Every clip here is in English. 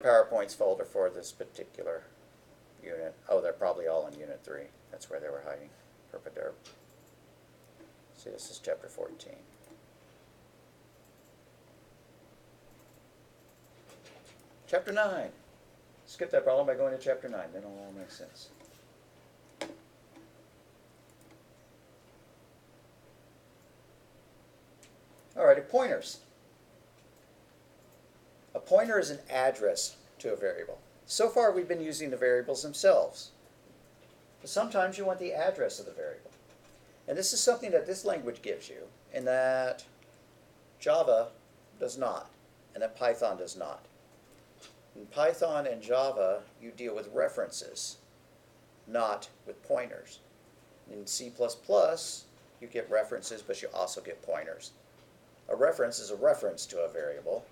PowerPoints folder for this particular unit. Oh, they're probably all in Unit 3. That's where they were hiding. Herpaderp. See, this is Chapter 14. Chapter 9. Skip that problem by going to Chapter 9. Then it'll all make sense. Alrighty, pointers. A pointer is an address to a variable. So far we've been using the variables themselves. But sometimes you want the address of the variable. And this is something that this language gives you, and that Java does not, and that Python does not. In Python and Java, you deal with references, not with pointers. In C++, you get references, but you also get pointers. A reference is a reference to a variable.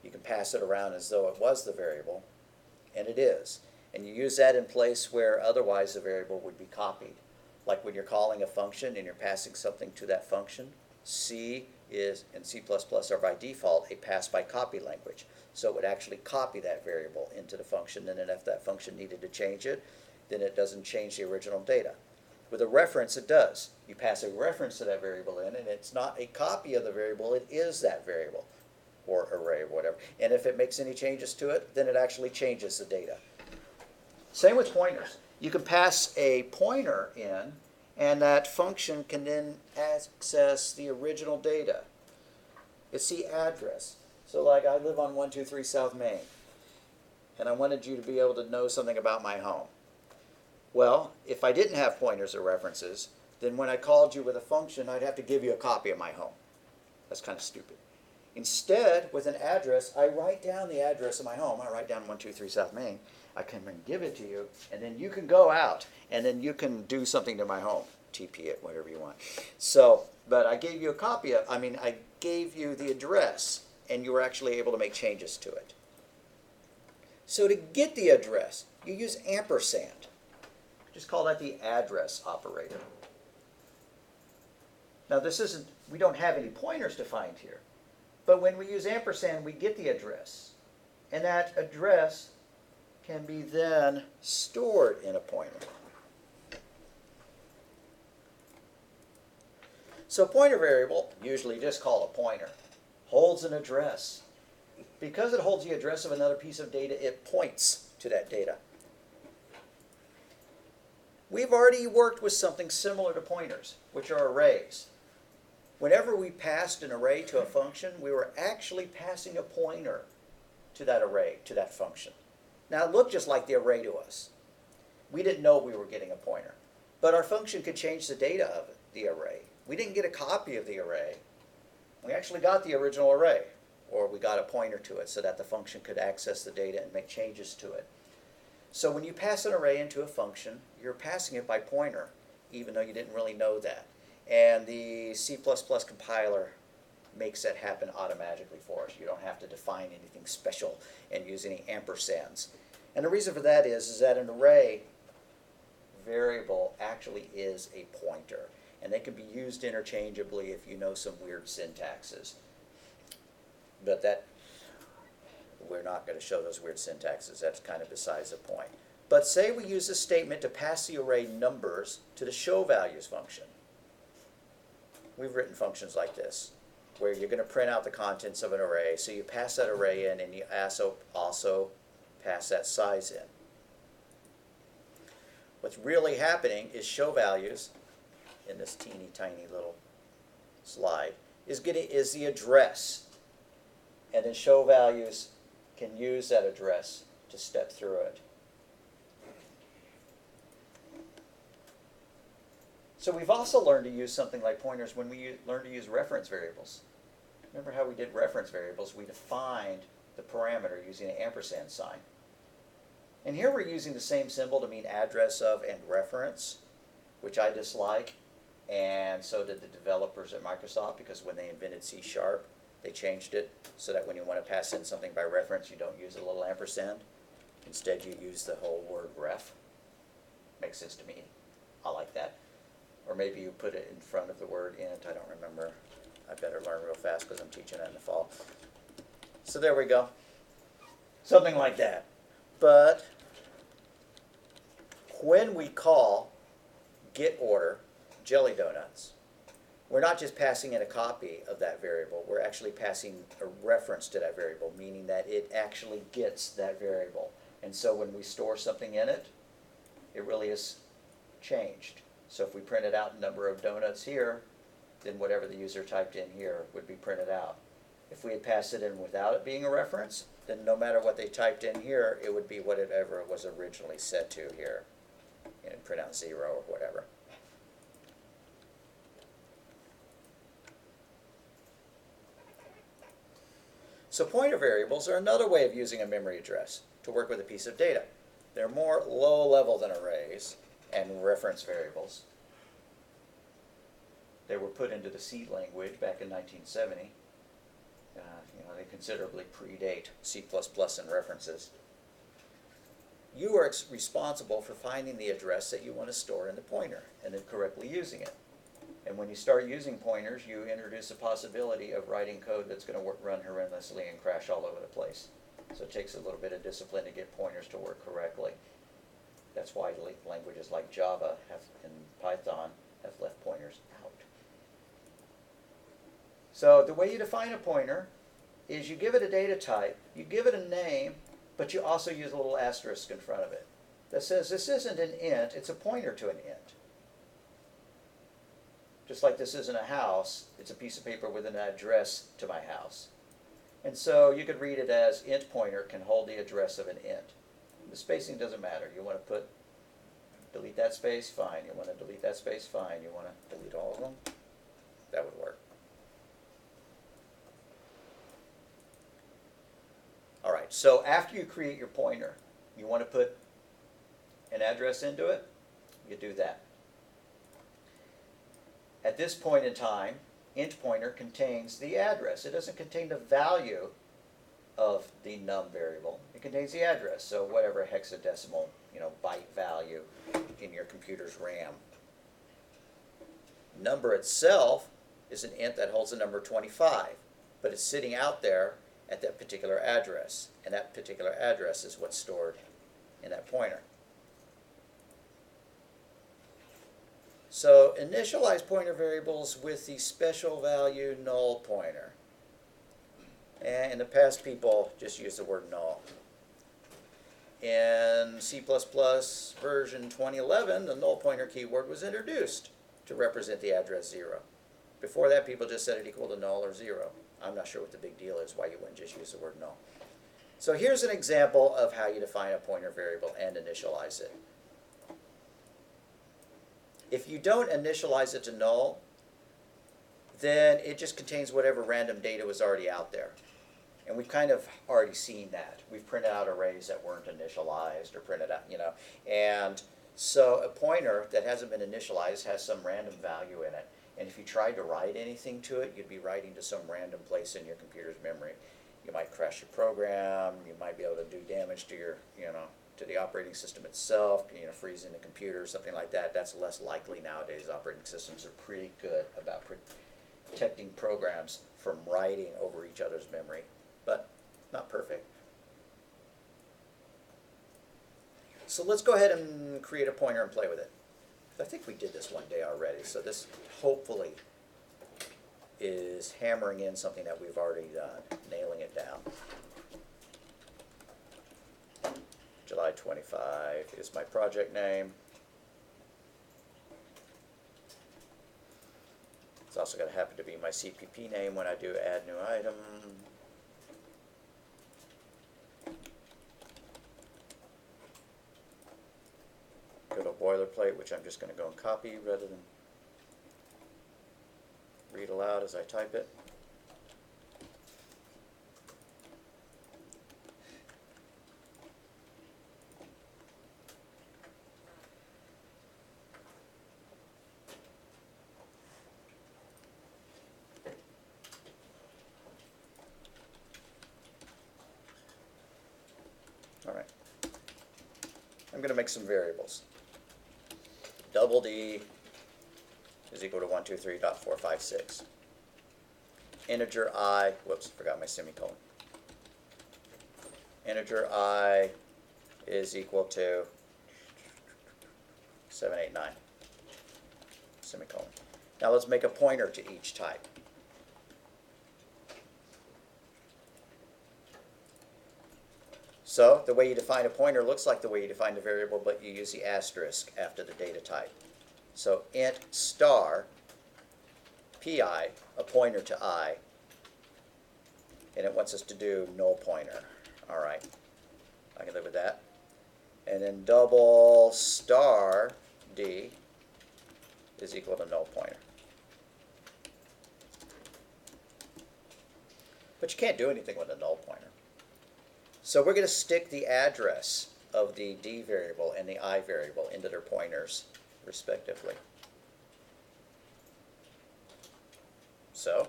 You can pass it around as though it was the variable, and it is. And you use that in place where otherwise the variable would be copied. Like when you're calling a function and you're passing something to that function. C is, in C++, are by default a pass-by-copy language. So it would actually copy that variable into the function, and then if that function needed to change it, then it doesn't change the original data. With a reference, it does. You pass a reference to that variable in, and it's not a copy of the variable, it is that variable, or array, or whatever. And if it makes any changes to it, then it actually changes the data. Same with pointers. You can pass a pointer in, and that function can then access the original data. It's the address. So like I live on 123 South Main, and I wanted you to be able to know something about my home. Well, if I didn't have pointers or references, then when I called you with a function, I'd have to give you a copy of my home. That's kind of stupid. Instead, with an address, I write down the address of my home. I write down 123 South Main. I can give it to you, and then you can go out, and then you can do something to my home. TP it, whatever you want. So, but I gave you a copy of, I gave you the address, and you were actually able to make changes to it. So to get the address, you use ampersand. Just call that the address operator. Now this isn't, we don't have any pointers defined here. But when we use ampersand, we get the address. And that address can be then stored in a pointer. So pointer variable, usually just called a pointer, holds an address. Because it holds the address of another piece of data, it points to that data. We've already worked with something similar to pointers, which are arrays. Whenever we passed an array to a function, we were actually passing a pointer to that array, to that function. Now it looked just like the array to us. We didn't know we were getting a pointer. But our function could change the data of the array. We didn't get a copy of the array. We actually got the original array, or we got a pointer to it so that the function could access the data and make changes to it. So when you pass an array into a function, you're passing it by pointer, even though you didn't really know that. And the C++ compiler makes that happen automatically for us. You don't have to define anything special and use any ampersands. And the reason for that is that an array variable actually is a pointer. And they can be used interchangeably if you know some weird syntaxes. But that, we're not going to show those weird syntaxes. That's kind of besides the point. But say we use a statement to pass the array numbers to the show values function. We've written functions like this, where you're going to print out the contents of an array. So you pass that array in, and you also pass that size in. What's really happening is show values, in this teeny tiny little slide, is the address. And then show values can use that address to step through it. So we've also learned to use something like pointers when we learned to use reference variables. Remember how we did reference variables? We defined the parameter using an ampersand sign. And here we're using the same symbol to mean address of and reference, which I dislike, and so did the developers at Microsoft, because when they invented C#, they changed it so that when you want to pass in something by reference, you don't use a little ampersand. Instead, you use the whole word ref. Makes sense to me. I like that. Or maybe you put it in front of the word int. I don't remember. I better learn real fast because I'm teaching it in the fall. So there we go. Something like that. But when we call get order jelly donuts, we're not just passing in a copy of that variable, we're actually passing a reference to that variable, meaning that it actually gets that variable. And so when we store something in it, it really is changed. So if we printed out number of donuts here, then whatever the user typed in here would be printed out. If we had passed it in without it being a reference, then no matter what they typed in here, it would be whatever it was originally set to here. And print out 0 or whatever. So pointer variables are another way of using a memory address to work with a piece of data. They're more low level than arrays and reference variables. They were put into the C language back in 1970. They considerably predate C++ and references. You are responsible for finding the address that you want to store in the pointer and then correctly using it. And when you start using pointers, you introduce a possibility of writing code that's going to run horrendously and crash all over the place. So it takes a little bit of discipline to get pointers to work correctly. That's why languages like Java and Python have left pointers out. So the way you define a pointer is you give it a data type, you give it a name, but you also use a little asterisk in front of it that says this isn't an int, it's a pointer to an int. Just like this isn't a house, it's a piece of paper with an address to my house. And so you could read it as int pointer can hold the address of an int. The spacing doesn't matter. You want to delete that space, fine. You want to delete that space, fine. You want to delete all of them, that would work. All right, so after you create your pointer, you want to put an address into it, you do that. At this point in time, int pointer contains the address. It doesn't contain the value of the num variable. It contains the address, so whatever hexadecimal, byte value in your computer's RAM. Number itself is an int that holds the number 25, but it's sitting out there at that particular address, and that particular address is what's stored in that pointer. So initialize pointer variables with the special value null pointer. And in the past, people just use the word null. In C++ version 2011, the null pointer keyword was introduced to represent the address 0. Before that, people just set it equal to null or 0. I'm not sure what the big deal is, why you wouldn't just use the word null. So here's an example of how you define a pointer variable and initialize it. If you don't initialize it to null, then it just contains whatever random data was already out there. And we've kind of already seen that. We've printed out arrays that weren't initialized or printed out, And so a pointer that hasn't been initialized has some random value in it. And if you tried to write anything to it, you'd be writing to some random place in your computer's memory. You might crash your program. You might be able to do damage to your, to the operating system itself, freezing the computer, something like that. That's less likely nowadays. Operating systems are pretty good about protecting programs from writing over each other's memory, but not perfect. So let's go ahead and create a pointer and play with it. I think we did this one day already, so this hopefully is hammering in something that we've already done, nailing it down. July 25 is my project name. It's also going to happen to be my CPP name when I do add new item. Good old boilerplate, which I'm just going to go and copy rather than read aloud as I type it. All right. I'm going to make some variables. Double D is equal to 123.456. Integer I, whoops, forgot my semicolon. integer I is equal to 789, semicolon. Now let's make a pointer to each type. So the way you define a pointer looks like the way you define the variable, but you use the asterisk after the data type. So int star pi, a pointer to I, and it wants us to do null pointer. All right, I can live with that. And then double star d is equal to null pointer. But you can't do anything with a null pointer. So we're going to stick the address of the d variable and the I variable into their pointers, respectively. So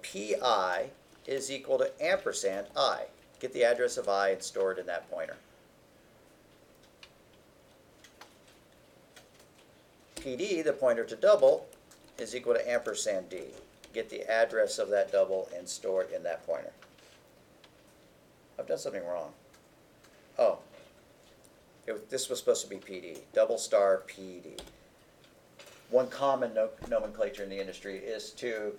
pi is equal to ampersand I. Get the address of I and store it in that pointer. PD, the pointer to double, is equal to ampersand D. Get the address of that double and store it in that pointer. I've done something wrong. Oh, this was supposed to be PD, double star PD. One common nomenclature in the industry is to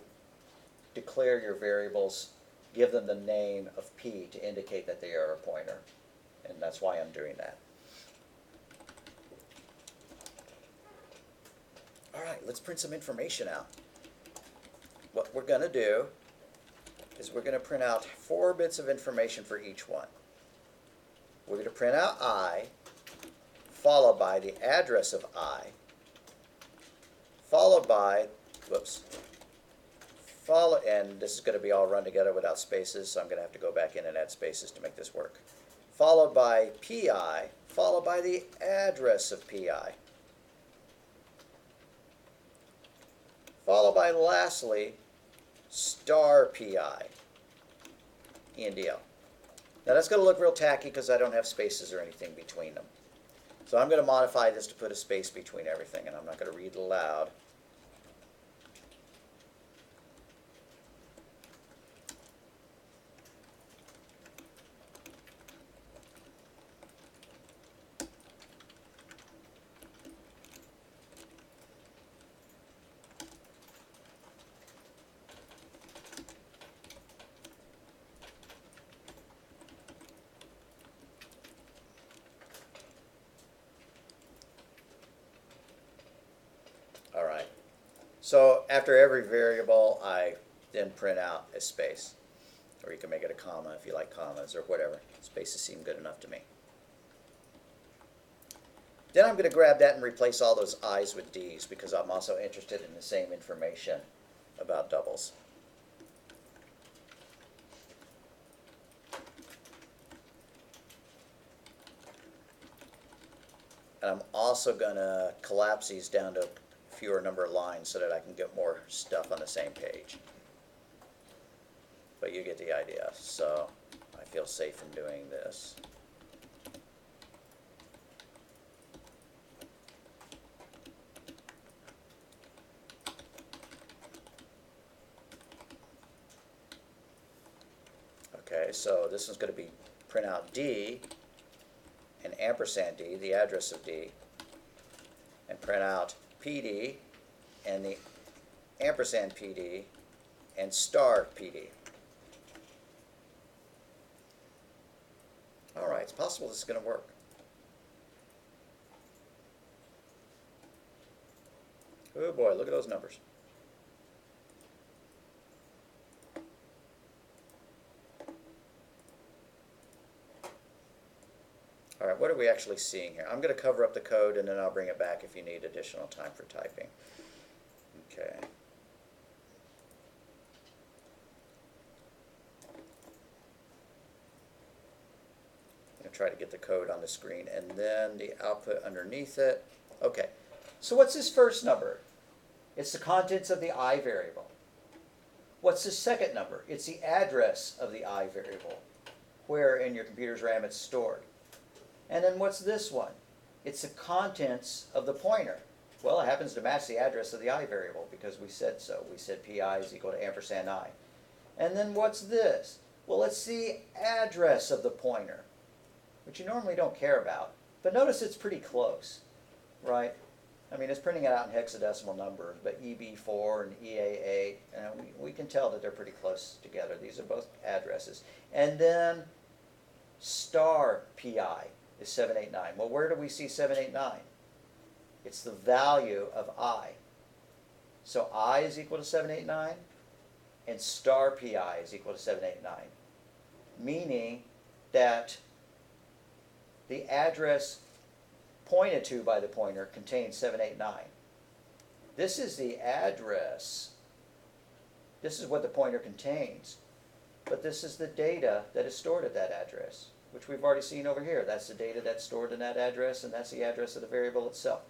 declare your variables, give them the name of P to indicate that they are a pointer. And that's why I'm doing that. All right, let's print some information out. What we're going to do is we're going to print out 4 bits of information for each one. We're going to print out I, followed by the address of I, followed by, and this is going to be all run together without spaces, so I'm going to have to go back in and add spaces to make this work. Followed by PI, followed by the address of PI. Followed by, lastly, star PI, ENDL. Now that's going to look real tacky because I don't have spaces or anything between them. So I'm going to modify this to put a space between everything, and I'm not going to read aloud. All right. So after every variable, I then print out a space. Or you can make it a comma if you like commas or whatever. Spaces seem good enough to me. Then I'm going to grab that and replace all those I's with D's because I'm also interested in the same information about doubles. And I'm also going to collapse these down to fewer number of lines so that I can get more stuff on the same page. But you get the idea. So I feel safe in doing this. Okay, so this is going to be print out D and ampersand D, the address of D, and print out PD and the ampersand PD and star PD. All right, it's possible this is going to work. Oh boy, look at those numbers. All right, what are we actually seeing here? I'm going to cover up the code and then I'll bring it back if you need additional time for typing. Okay. I'm going to try to get the code on the screen and then the output underneath it. Okay, so what's this first number? It's the contents of the I variable. What's this second number? It's the address of the I variable, where in your computer's RAM it's stored. And then what's this one? It's the contents of the pointer. Well, it happens to match the address of the I variable because we said so. We said pi is equal to ampersand I. And then what's this? Well, it's the address of the pointer, which you normally don't care about. But notice it's pretty close, right? I mean, it's printing it out in hexadecimal numbers, but EB4 and EA8, we can tell that they're pretty close together. These are both addresses. And then star PI is 789. Well, where do we see 789? It's the value of I. So I is equal to 789, and star PI is equal to 789, meaning that the address pointed to by the pointer contains 789. This is the address. This is what the pointer contains. But this is the data that is stored at that address, which we've already seen over here. That's the data that's stored in that address, and that's the address of the variable itself.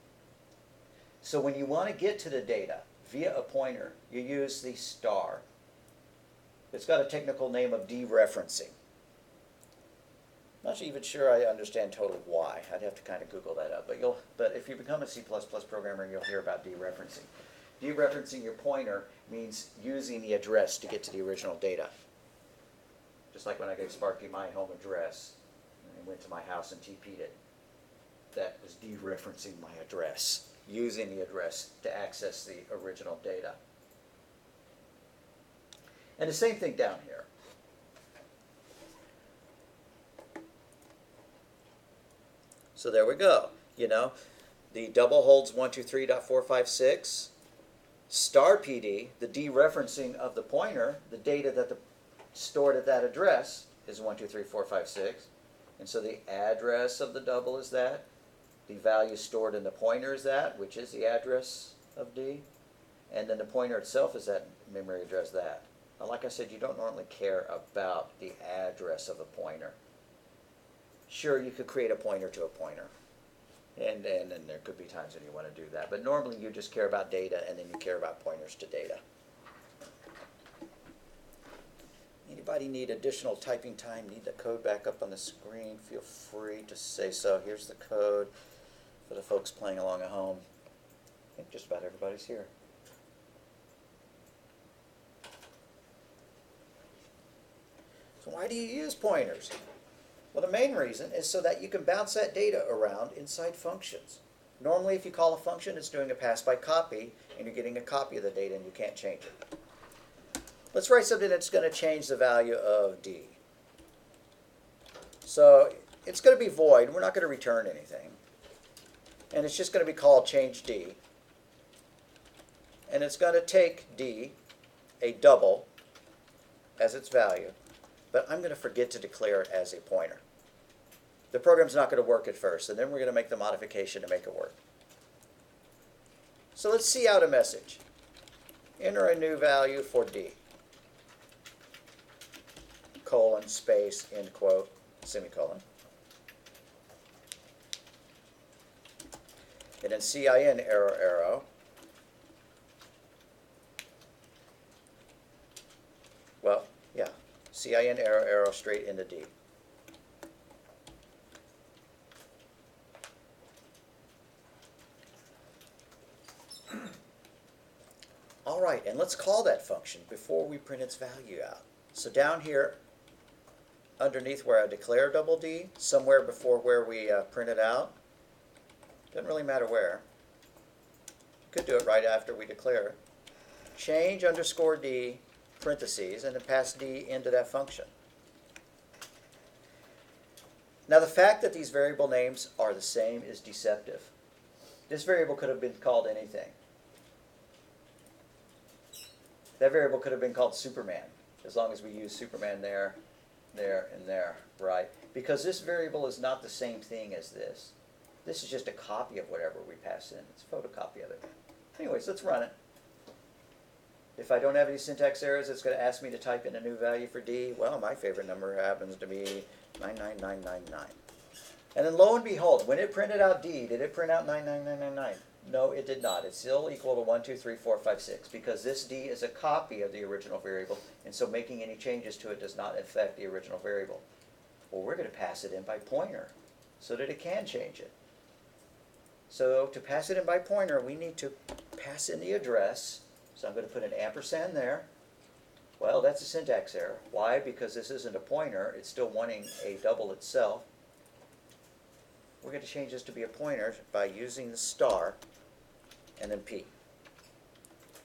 So when you want to get to the data via a pointer, you use the star. It's got a technical name of dereferencing. I'm not even sure I understand totally why. I'd have to kind of Google that up. But if you become a C++ programmer, you'll hear about dereferencing. Dereferencing your pointer means using the address to get to the original data. Just like when I gave Sparky my home address and went to my house and TP'd it. That was dereferencing my address, using the address to access the original data. And the same thing down here. So there we go. You know, the double holds 123.456. Star PD, the dereferencing of the pointer, the data that stored at that address is 123456. And so the address of the double is that. The value stored in the pointer is that, which is the address of D. And then the pointer itself is that memory address that. Now, like I said, you don't normally care about the address of a pointer. Sure, you could create a pointer to a pointer. And there could be times when you want to do that. But normally you just care about data, and then you care about pointers to data. Anybody need additional typing time? Need the code back up on the screen? Feel free to say so. Here's the code for the folks playing along at home. I think just about everybody's here. So why do you use pointers? Well, the main reason is so that you can bounce that data around inside functions. Normally, if you call a function, it's doing a pass-by copy, and you're getting a copy of the data, and you can't change it. Let's write something that's going to change the value of D. So it's going to be void. We're not going to return anything. And it's just going to be called change D. And it's going to take D, a double, as its value. But I'm going to forget to declare it as a pointer. The program's not going to work at first, and then we're going to make the modification to make it work. So let's see out a message. Enter a new value for D. Colon, space, end quote, semicolon. And then CIN arrow, arrow. Well, yeah. CIN arrow, arrow straight into D. All right, and let's call that function before we print its value out. So down here, underneath where I declare double D, somewhere before where we print it out, doesn't really matter where. Could do it right after we declare it. Change underscore D, parentheses, and then pass D into that function. Now the fact that these variable names are the same is deceptive. This variable could have been called anything. That variable could have been called Superman, as long as we use Superman there, there, and there, right? Because this variable is not the same thing as this. This is just a copy of whatever we pass in. It's a photocopy of it. Anyways, let's run it. If I don't have any syntax errors, it's going to ask me to type in a new value for D. Well, my favorite number happens to be 99999. And then lo and behold, when it printed out D, did it print out 99999? No, it did not. It's still equal to 123456 because this D is a copy of the original variable, and so making any changes to it does not affect the original variable. Well, we're going to pass it in by pointer so that it can change it. So to pass it in by pointer, we need to pass in the address. So I'm going to put an ampersand there. Well, that's a syntax error. Why? Because this isn't a pointer. It's still wanting a double itself. We're going to change this to be a pointer by using the star and then P.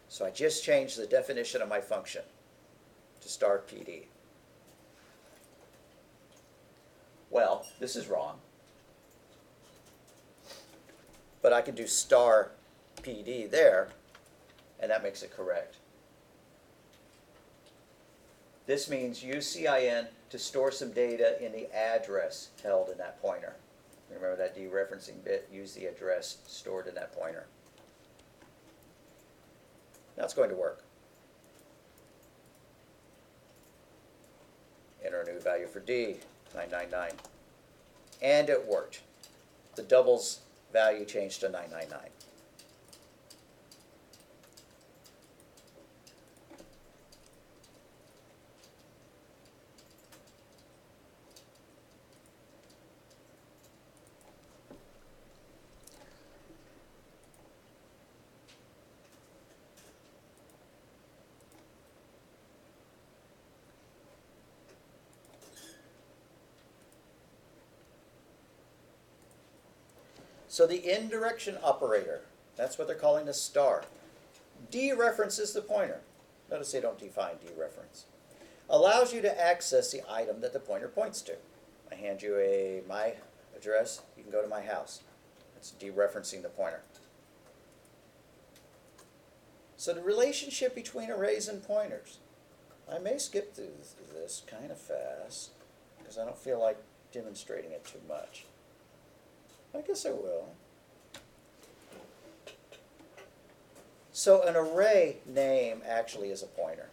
So I just changed the definition of my function to star PD. Well, this is wrong. But I can do star PD there, and that makes it correct. This means use CIN to store some data in the address held in that pointer. Remember that dereferencing bit? Use the address stored in that pointer. Now it's going to work. Enter a new value for D, 999. And it worked. The doubles value changed to 999. So the in-direction operator, that's what they're calling a star, dereferences the pointer. Notice they don't define dereference. Allows you to access the item that the pointer points to. I hand you my address, you can go to my house. It's dereferencing the pointer. So the relationship between arrays and pointers. I may skip through this kind of fast because I don't feel like demonstrating it too much. I guess I will. So an array name actually is a pointer.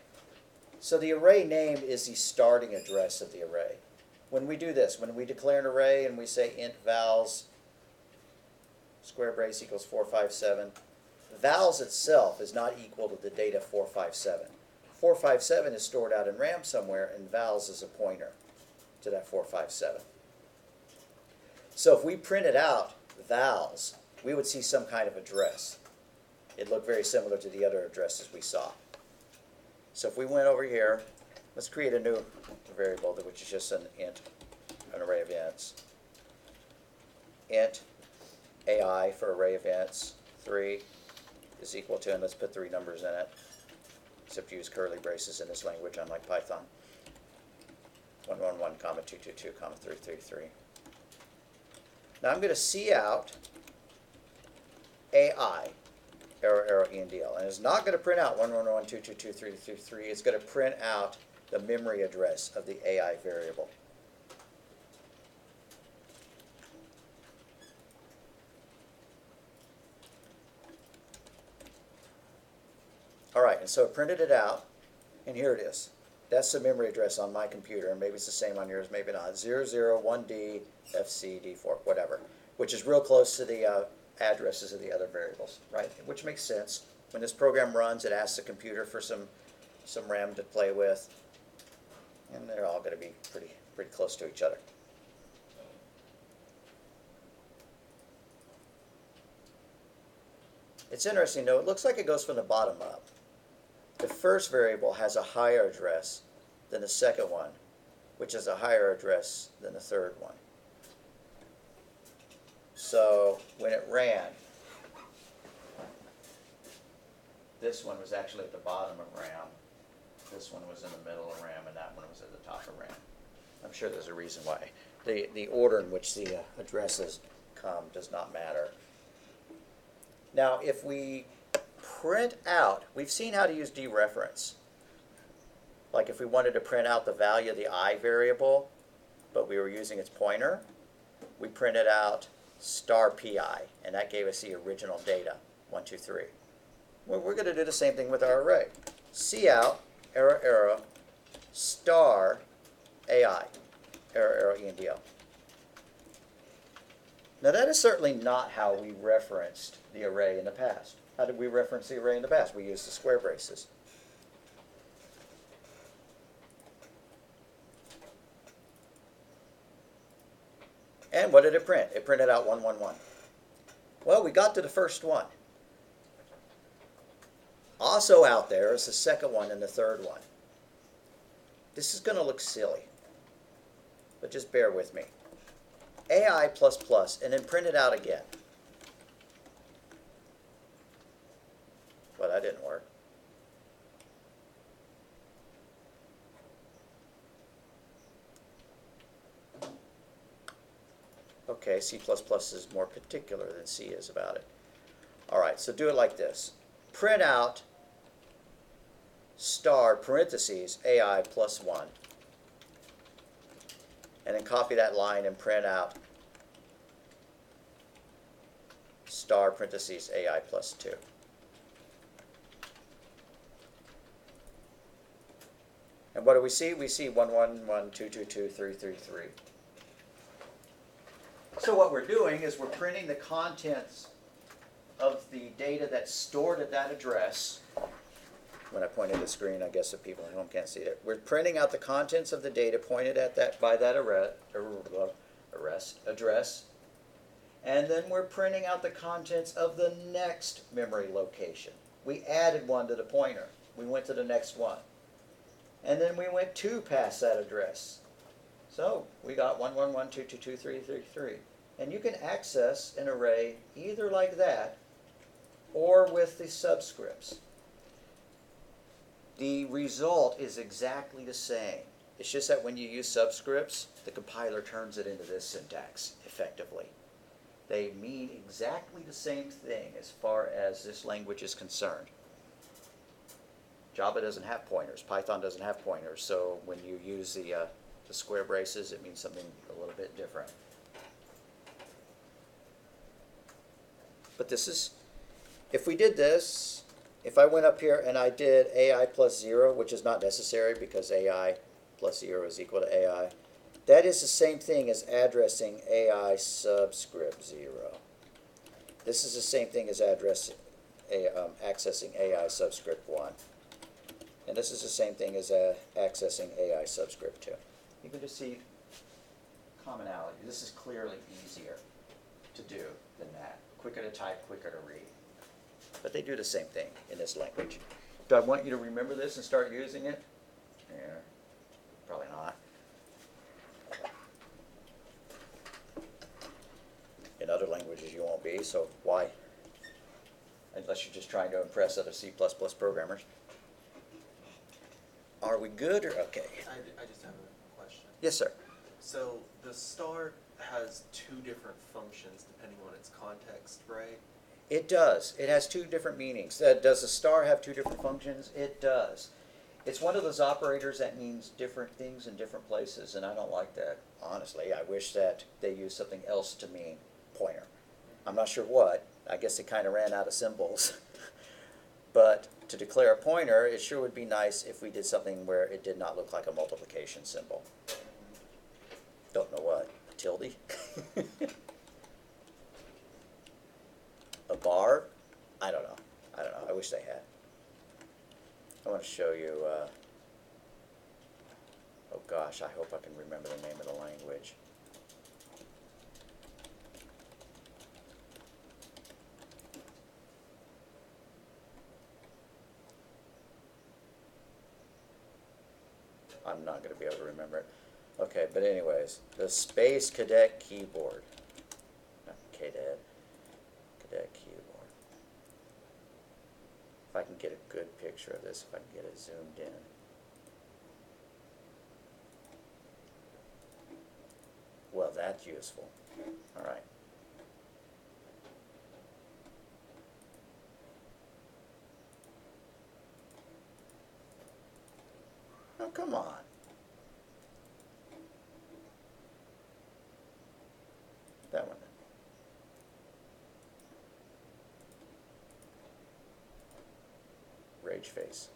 So the array name is the starting address of the array. When we do this, when we declare an array and we say int vals square brace equals 457, vals itself is not equal to the data 457. 457 is stored out in RAM somewhere, and vals is a pointer to that 457. So if we printed out vals, we would see some kind of address. It looked very similar to the other addresses we saw. So if we went over here, let's create a new variable, which is just an int, an array of ints. Int AI for array of ints, 3 is equal to, and let's put 3 numbers in it, except use curly braces in this language, unlike Python. 111, comma 222, comma 333. Now I'm going to see out AI, arrow, arrow, ENDL. And it's not going to print out 111.222.333. It's going to print out the memory address of the AI variable. All right, and so it printed it out, and here it is. That's the memory address on my computer, and maybe it's the same on yours, maybe not. 001D, FC, D4, whatever, which is real close to the addresses of the other variables, right? Which makes sense. When this program runs, it asks the computer for some RAM to play with, and they're all going to be pretty close to each other. It's interesting, though. It looks like it goes from the bottom up. The first variable has a higher address than the second one, which is a higher address than the third one. So when it ran, this one was actually at the bottom of RAM, this one was in the middle of RAM, and that one was at the top of RAM. I'm sure there's a reason why. The order in which the addresses come does not matter. Now, if we print out, we've seen how to use dereference. Like if we wanted to print out the value of the I variable, but we were using its pointer, we printed out star PI, and that gave us the original data, 1, 2, 3. Well, we're going to do the same thing with our array. Cout, arrow, arrow, star AI, arrow, arrow, ENDL. Now that is certainly not how we referenced the array in the past. How did we reference the array in the past? We used the square braces. And what did it print? It printed out 111. Well, we got to the first one. Also out there is the second one and the third one. This is going to look silly, but just bear with me. AI++, and then print it out again. Well, that didn't work. Okay, C++ is more particular than C is about it. All right, so do it like this. Print out star parentheses AI plus 1. And then copy that line and print out star parentheses AI plus 2. And what do we see? We see 1, 1, 1, 2, 2, 2, 3, 3, 3. So what we're doing is we're printing the contents of the data that's stored at that address. When I point at the screen, I guess the people at home can't see it. We're printing out the contents of the data pointed at that by that address. And then we're printing out the contents of the next memory location. We added one to the pointer. We went to the next one. And then we went 2 past that address. So we got 1, 1, 1, 2, 2, 2, 3, 3, 3. And you can access an array either like that or with the subscripts. The result is exactly the same. It's just that when you use subscripts, the compiler turns it into this syntax effectively. They mean exactly the same thing as far as this language is concerned. Java doesn't have pointers. Python doesn't have pointers. So when you use the square braces, it means something a little bit different. But this is, if we did this, if I went up here and I did AI plus 0, which is not necessary because AI plus 0 is equal to AI, that is the same thing as addressing AI subscript 0. This is the same thing as accessing AI subscript 1. And this is the same thing as accessing AI subscript 2. You can just see commonality. This is clearly easier to do than that. Quicker to type, quicker to read. But they do the same thing in this language. Do I want you to remember this and start using it? Yeah, probably not. In other languages you won't be, so why? Unless you're just trying to impress other C++ programmers. Are we good or okay? I just have a question. Yes, sir. So the star has 2 different functions depending on its context, right? It does. It has 2 different meanings. Does a star have 2 different functions? It does. It's one of those operators that means different things in different places, and I don't like that, honestly. I wish that they used something else to mean pointer. I'm not sure what. I guess they kind of ran out of symbols. But to declare a pointer, it sure would be nice if we did something where it did not look like a multiplication symbol. Don't know what. A tilde? A bar? I don't know. I wish they had. I want to show you, oh gosh, I hope I can remember the name of the language. I'm not going to be able to remember it. Okay, but anyways, the Space Cadet keyboard. Not Cadet. Cadet keyboard. If I can get a good picture of this, if I can get it zoomed in. Well, that's useful. All right. Oh, come on. That one. Rage face.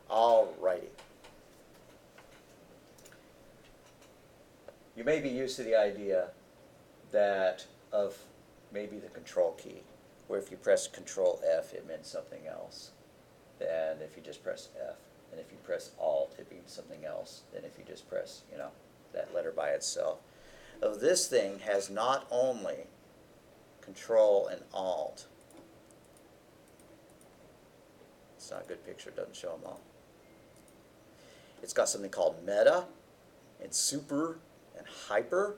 All righty. You may be used to the idea that of maybe the control key, where if you press Control F, it meant something else. than if you just press F. And if you press Alt, it means something else than if you just press, you know, that letter by itself. So this thing has not only Control and Alt. It's not a good picture, it doesn't show them all. It's got something called meta and super and hyper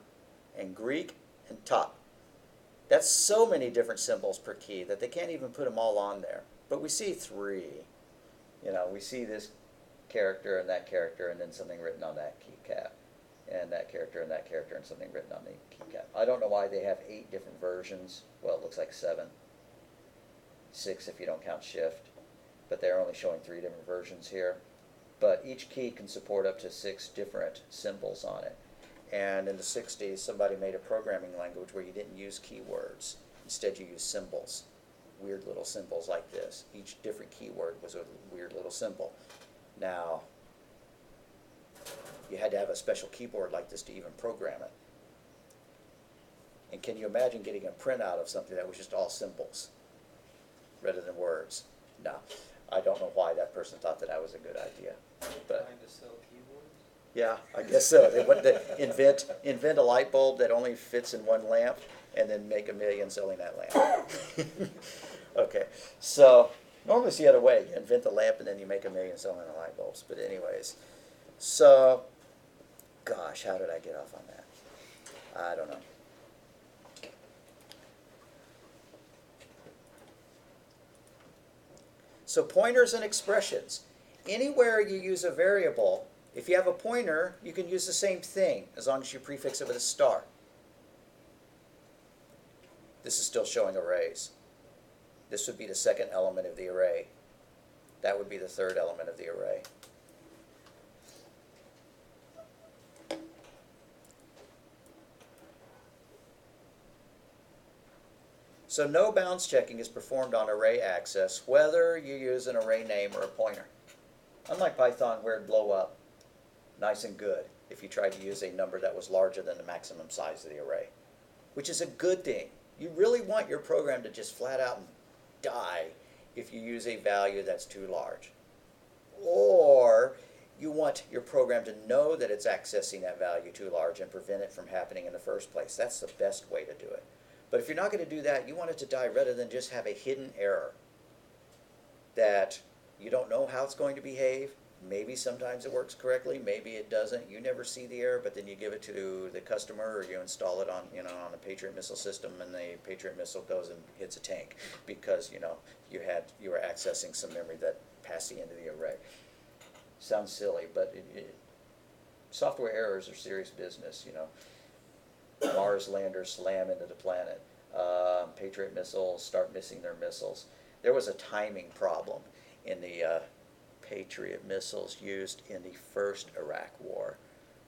and Greek and top. That's so many different symbols per key that they can't even put them all on there. But we see three. You know, we see this character and then something written on that keycap. And that character and that character and something written on the keycap. I don't know why they have 8 different versions. Well, it looks like 7. 6 if you don't count shift. But they're only showing 3 different versions here. But each key can support up to 6 different symbols on it. And in the 60s, somebody made a programming language where you didn't use keywords. Instead, you used symbols. Weird little symbols like this. Each different keyword was a weird little symbol. Now, you had to have a special keyboard like this to even program it. And can you imagine getting a printout of something that was just all symbols rather than words? No. I don't know why that person thought that was a good idea. But Trying to sell keyboards? yeah, I guess so. They wanted to invent a light bulb that only fits in one lamp and then make $1 million selling that lamp. Okay, so normally it's the other way. You invent the lamp and then you make $1 million selling the light bulbs. But anyways, so, gosh, how did I get off on that? I don't know. So pointers and expressions. Anywhere you use a variable, if you have a pointer, you can use the same thing as long as you prefix it with a star. This is still showing arrays. This would be the second element of the array. That would be the third element of the array. So no bounds checking is performed on array access, whether you use an array name or a pointer. Unlike Python, where it'd blow up nice and good if you tried to use a number that was larger than the maximum size of the array, which is a good thing. You really want your program to just flat out die if you use a value that's too large. Or you want your program to know that it's accessing that value too large and prevent it from happening in the first place. That's the best way to do it. But if you're not going to do that, you want it to die rather than just have a hidden error that you don't know how it's going to behave. Maybe sometimes it works correctly, maybe it doesn't. You never see the error, but then you give it to the customer or you install it on, on a Patriot missile system, and the Patriot missile goes and hits a tank because, you were accessing some memory that passed the end of the array. Sounds silly, but software errors are serious business, Mars landers slam into the planet. Patriot missiles start missing their missiles. There was a timing problem in the Patriot missiles used in the first Iraq War,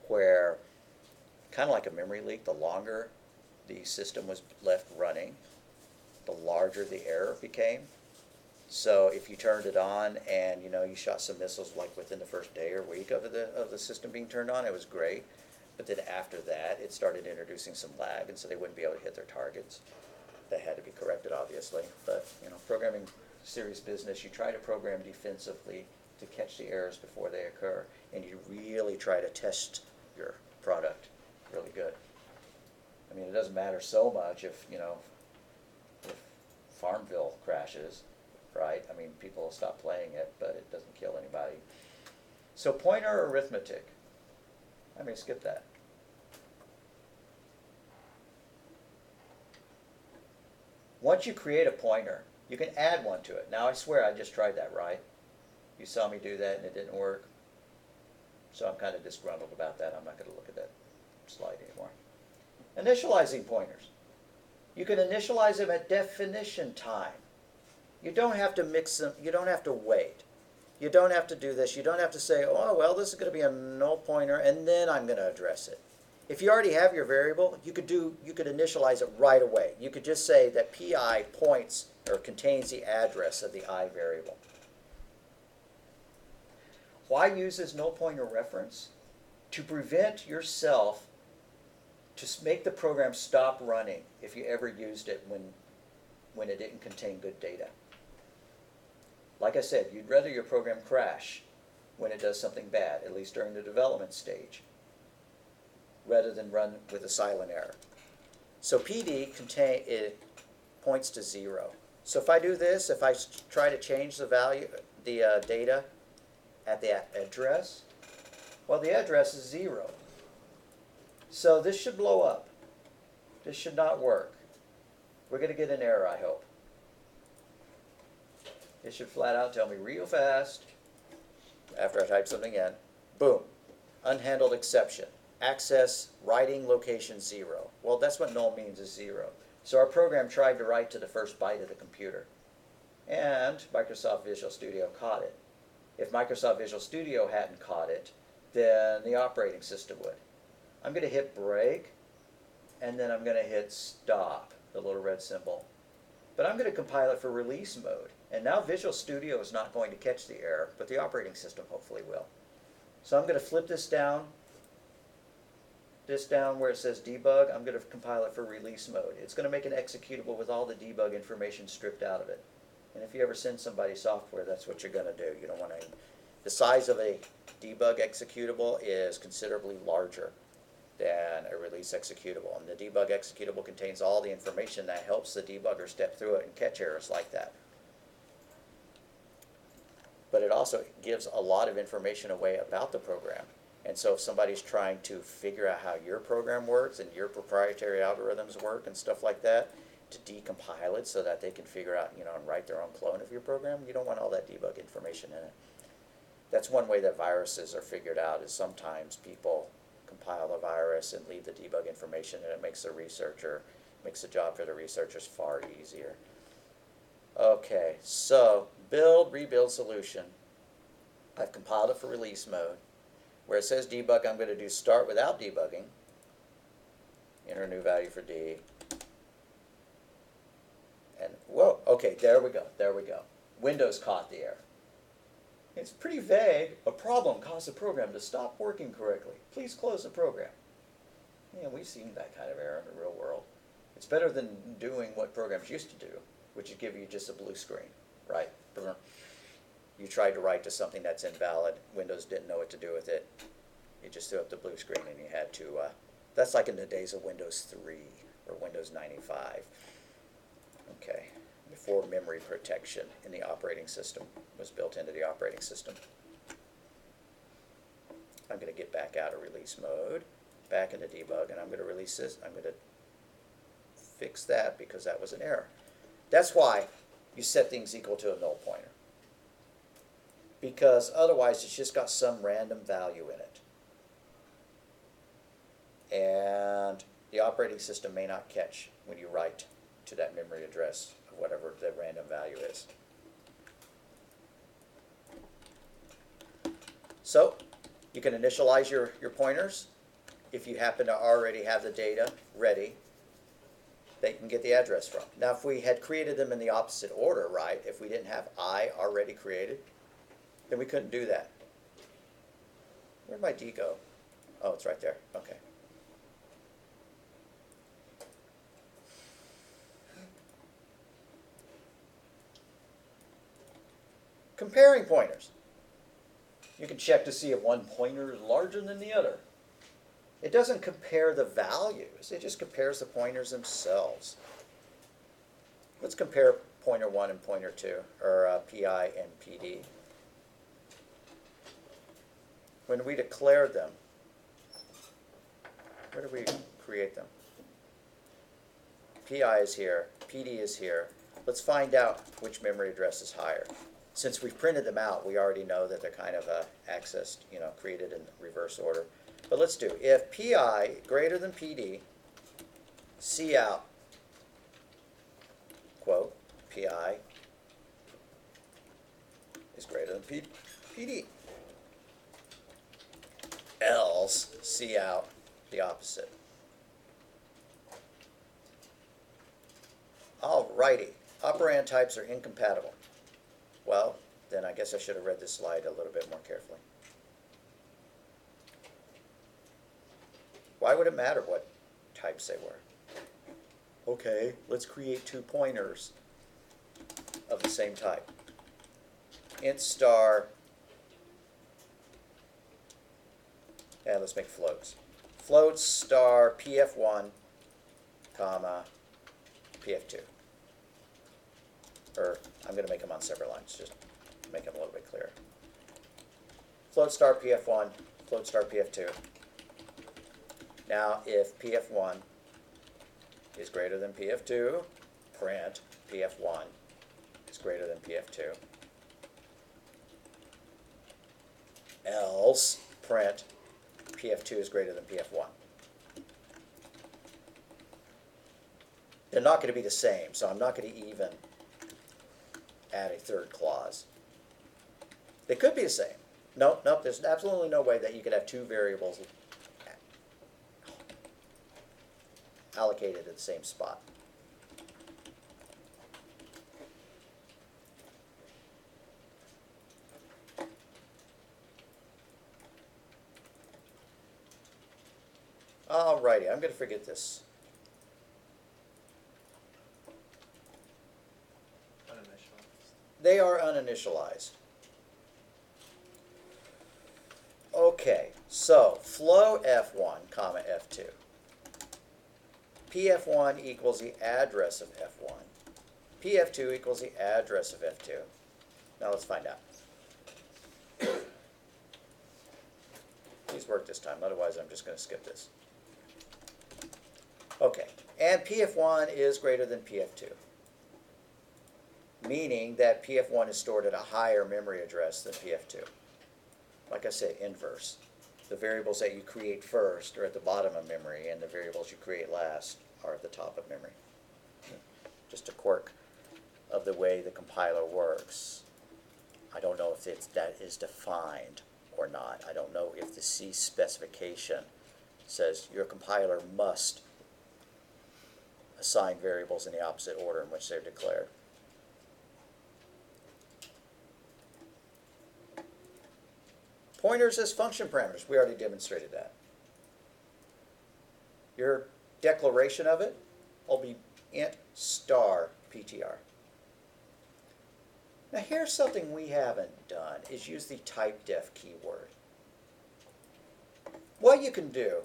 where, kind of like a memory leak, the longer the system was left running, the larger the error became. So if you turned it on and you shot some missiles like within the first day or week of the system being turned on, it was great. But then after that, it started introducing some lag, and so they wouldn't be able to hit their targets. That had to be corrected, obviously. But programming serious business. You try to program defensively to catch the errors before they occur, and you really try to test your product really good. I mean, it doesn't matter so much if Farmville crashes, right? I mean, people will stop playing it, but it doesn't kill anybody. So pointer arithmetic. I'm going to skip that. Once you create a pointer, you can add one to it. Now I swear I just tried that, right? You saw me do that and it didn't work. So I'm kind of disgruntled about that. I'm not going to look at that slide anymore. Initializing pointers. You can initialize them at definition time. You don't have to mix them. You don't have to wait. You don't have to do this. You don't have to say, oh, well, this is going to be a null pointer, and then I'm going to address it. If you already have your variable, you could initialize it right away. You could just say that PI points or contains the address of the I variable. Why use this null pointer reference? To prevent yourself, to make the program stop running if you ever used it when it didn't contain good data. Like I said, you'd rather your program crash when it does something bad, at least during the development stage, rather than run with a silent error. So PD it points to 0. So if I do this, if I try to change the value, the data at the address, well, the address is 0. So this should blow up. This should not work. We're going to get an error, I hope. It should flat out tell me real fast, after I type something in, boom, unhandled exception. Access writing location 0. Well, that's what null means, is 0. So our program tried to write to the first byte of the computer. And Microsoft Visual Studio caught it. If Microsoft Visual Studio hadn't caught it, then the operating system would. I'm going to hit break, and then I'm going to hit stop, the little red symbol. But I'm going to compile it for release mode. And now Visual Studio is not going to catch the error, but the operating system hopefully will. So I'm going to flip this down where it says debug. I'm going to compile it for release mode. It's going to make an executable with all the debug information stripped out of it. And if you ever send somebody software, that's what you're going to do. You don't want to. The size of a debug executable is considerably larger than a release executable. And the debug executable contains all the information that helps the debugger step through it and catch errors like that. But it also gives a lot of information away about the program. And so if somebody's trying to figure out how your program works and your proprietary algorithms work and stuff like that, to decompile it so that they can figure out, and write their own clone of your program, you don't want all that debug information in it. That's one way that viruses are figured out, is sometimes people compile a virus and leave the debug information, and it makes the job for the researchers far easier. Okay, so build, rebuild solution. I've compiled it for release mode. Where it says debug, I'm going to do start without debugging. Enter a new value for D. And whoa, okay, there we go. Windows caught the error. It's pretty vague. A problem caused the program to stop working correctly. Please close the program. Yeah, we've seen that kind of error in the real world. It's better than doing what programs used to do, which is give you just a blue screen, right? You tried to write to something that's invalid. Windows didn't know what to do with it. You just threw up the blue screen and you had to, that's like in the days of Windows 3 or Windows 95. Okay, before memory protection in the operating system was built into the operating system. I'm going to get back out of release mode, back into debug, and I'm going to release this. I'm going to fix that because that was an error. That's why you set things equal to a null pointer. Because otherwise it's just got some random value in it. And the operating system may not catch when you write to that memory address of whatever the random value is. So you can initialize your pointers if you happen to already have the data ready that you can get the address from. Now if we had created them in the opposite order, right, if we didn't have I already created, then we couldn't do that. Where'd my D go? Oh, it's right there. Okay. Comparing pointers. You can check to see if one pointer is larger than the other. It doesn't compare the values. It just compares the pointers themselves. Let's compare pointer 1 and pointer 2, or PI and PD. When we declared them, where do we create them? PI is here, PD is here. Let's find out which memory address is higher. Since we've printed them out, we already know that they're kind of accessed, created in reverse order. But let's do, if PI greater than PD, C out, quote, PI is greater than PD. Else, C out, the opposite. Alrighty, operand types are incompatible. Well, then I guess I should have read this slide a little bit more carefully. Why would it matter what types they were? Okay, let's create 2 pointers of the same type. int star, and let's make floats. Float star pf1, comma, pf2. Or I'm going to make them on separate lines, just to make them a little bit clearer. Float star pf1, float star pf2. Now, if pf1 is greater than pf2, print pf1 is greater than pf2. Else, print pf2 is greater than pf1. They're not going to be the same, so I'm not going to even add a third clause. They could be the same. Nope, there's absolutely no way that you could have two variables allocated at the same spot. Alrighty, I'm going to forget this. Uninitialized. They are uninitialized. Okay, so flow f1, comma f2. pf1 equals the address of f1. pf2 equals the address of f2. Now let's find out. Please work this time, otherwise I'm just going to skip this. Okay, and pf1 is greater than pf2, meaning that pf1 is stored at a higher memory address than pf2. Like I said, inverse. The variables that you create first are at the bottom of memory, and the variables you create last are at the top of memory. Just a quirk of the way the compiler works. I don't know if that is defined or not. I don't know if the C specification says your compiler must assign variables in the opposite order in which they're declared. Pointers as function parameters. We already demonstrated that. Your declaration of it will be int star ptr. Now here's something we haven't done, is use the typedef keyword. What you can do,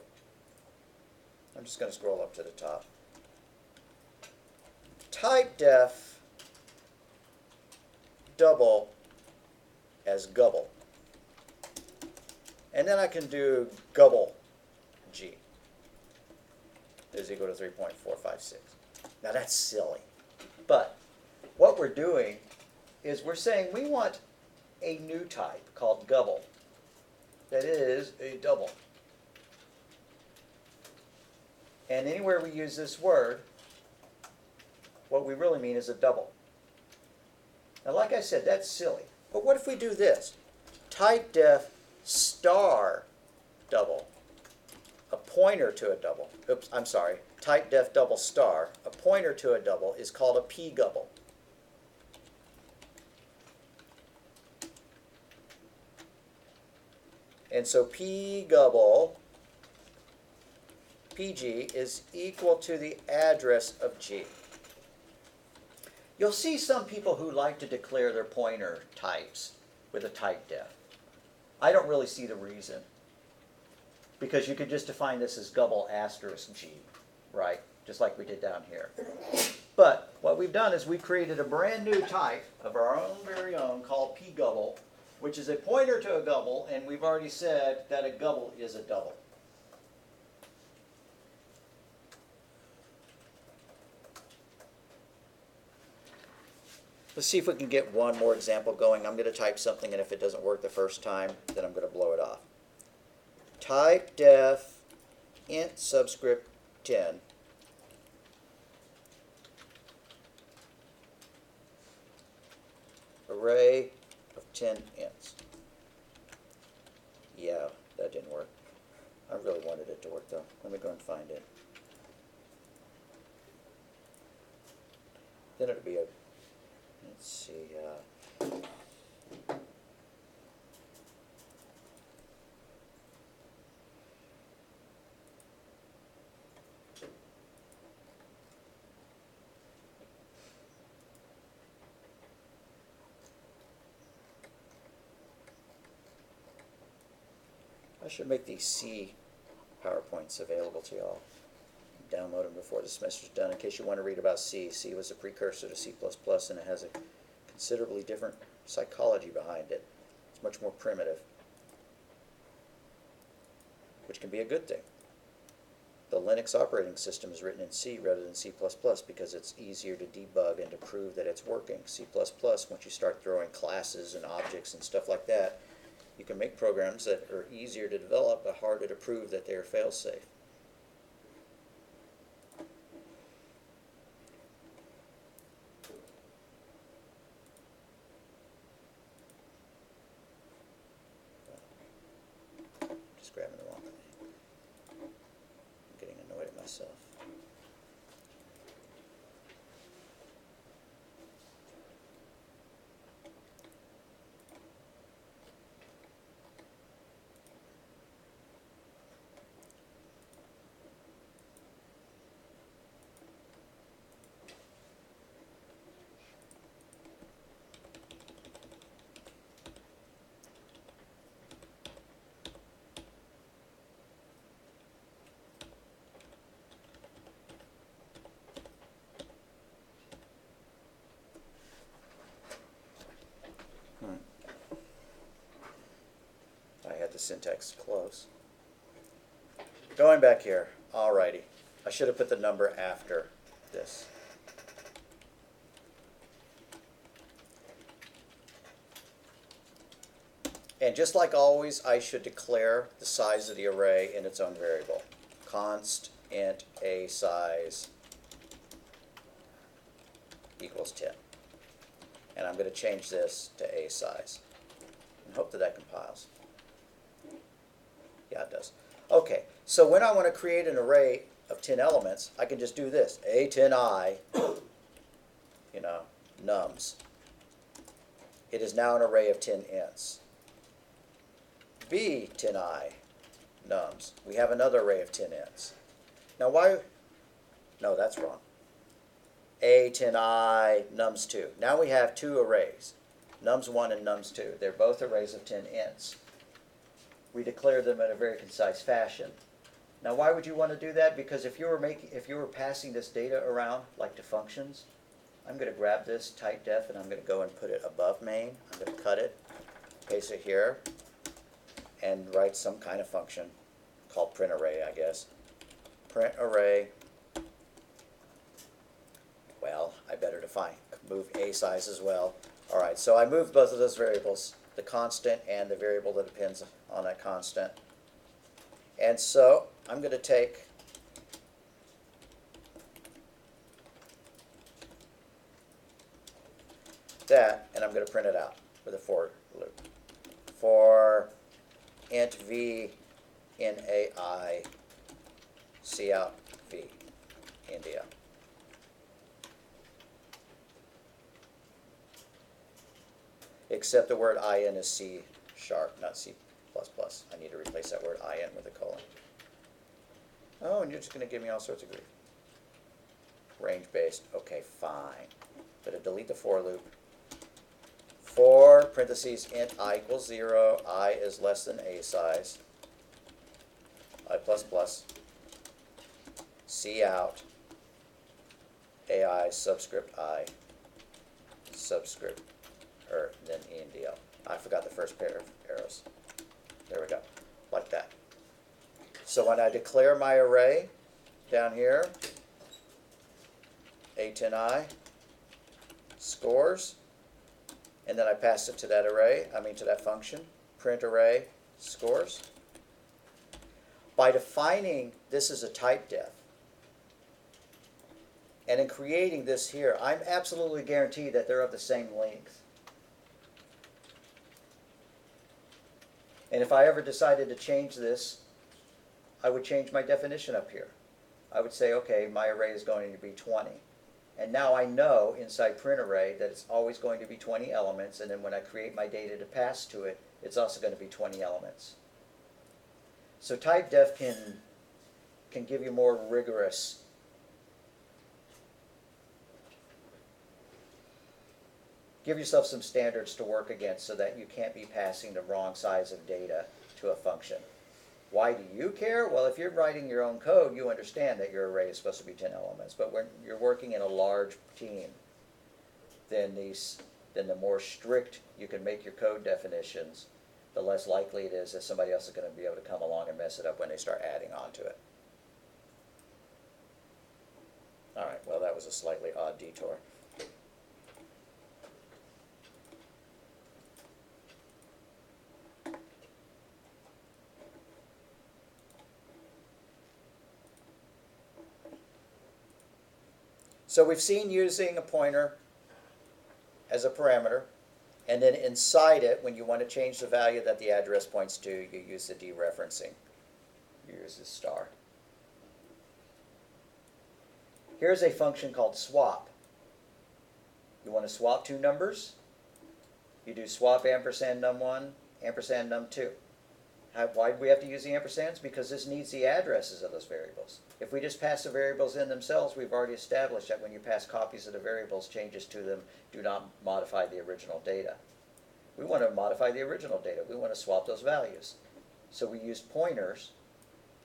I'm just going to scroll up to the top. Typedef double as gubble. And then I can do gubble g is equal to 3.456. Now that's silly. But what we're doing is we're saying we want a new type called gubble that is a double. And anywhere we use this word, what we really mean is a double. Now like I said, that's silly. But what if we do this? Typedef star double, a pointer to a double. Oops, I'm sorry. Typedef double star, a pointer to a double, is called a p-gubble. And so p-gubble, pg, is equal to the address of g. You'll see some people who like to declare their pointer types with a typedef. I don't really see the reason, because you could just define this as gubble asterisk g, right? Just like we did down here. But what we've done is we've created a brand new type of our own very own called p-gubble, which is a pointer to a gubble, and we've already said that a gubble is a double. Let's see if we can get one more example going. I'm going to type something, and if it doesn't work the first time, then I'm going to blow it off. Typedef int subscript 10 array of 10 ints. Yeah, that didn't work. I really wanted it to work, though. Let me go and find it. Then it'll be a... Let's see. should make these C PowerPoints available to y'all. Download them before the semester's done in case you want to read about C. C was a precursor to C++, and it has a considerably different psychology behind it. It's much more primitive, which can be a good thing. The Linux operating system is written in C rather than C++ because it's easier to debug and to prove that it's working. C++, once you start throwing classes and objects and stuff like that, you can make programs that are easier to develop but harder to prove that they're fail-safe. Just grabbing the wrong thing. I'm getting annoyed at myself. I had the syntax close. Going back here, alrighty. I should have put the number after this. And just like always, I should declare the size of the array in its own variable. Const int a size equals 10. And I'm going to change this to a size. And hope that that compiles. Yeah, it does. Okay, so when I want to create an array of 10 elements, I can just do this. A10I, nums. It is now an array of 10 ints. B10I, nums. We have another array of 10 ints. Now why? No, that's wrong. A10I, nums2. Now we have two arrays, nums1 and nums2. They're both arrays of 10 ints. We declare them in a very concise fashion. Now, why would you want to do that? Because if you were passing this data around, like to functions, I'm going to grab this type def and I'm going to go and put it above main. I'm going to cut it, paste it here, and write some kind of function called print array, I guess. Print array. Well, I better move a size as well. All right, so I moved both of those variables, the constant and the variable that depends on that constant. And so I'm going to take that and I'm going to print it out with a for loop. For int v in ai cout v India. Except the word in is C#, not C++. I need to replace that word in with a colon. Oh, and you're just going to give me all sorts of grief. Range-based. Okay, fine. Going to delete the for loop. For, parentheses, int I equals 0. I is less than a size. I++. Cout. AI subscript I. Subscript. Then E and DL. I forgot the first pair of arrows. There we go, like that. So when I declare my array down here, A10I scores, and then I pass it to that array, to that function, print array scores. By defining this as a type def, and in creating this here, I'm absolutely guaranteed that they're of the same length. And if I ever decided to change this, I would change my definition up here. I would say, okay, my array is going to be 20. And now I know inside print array that it's always going to be 20 elements, and then when I create my data to pass to it, it's also going to be 20 elements. So type def can give you more rigorous give yourself some standards to work against so that you can't be passing the wrong size of data to a function. Why do you care? Well, if you're writing your own code, you understand that your array is supposed to be 10 elements. But when you're working in a large team, then the more strict you can make your code definitions, the less likely it is that somebody else is going to be able to come along and mess it up when they start adding on to it. All right, well, that was a slightly odd detour. So we've seen using a pointer as a parameter, and then inside it, when you want to change the value that the address points to, you use the dereferencing. You use the star. Here's a function called swap. You want to swap two numbers? You do swap ampersand num1, ampersand num2. Why do we have to use the ampersands? Because this needs the addresses of those variables. If we just pass the variables in themselves, we've already established that when you pass copies of the variables, changes to them do not modify the original data. We want to modify the original data. We want to swap those values. So we used pointers,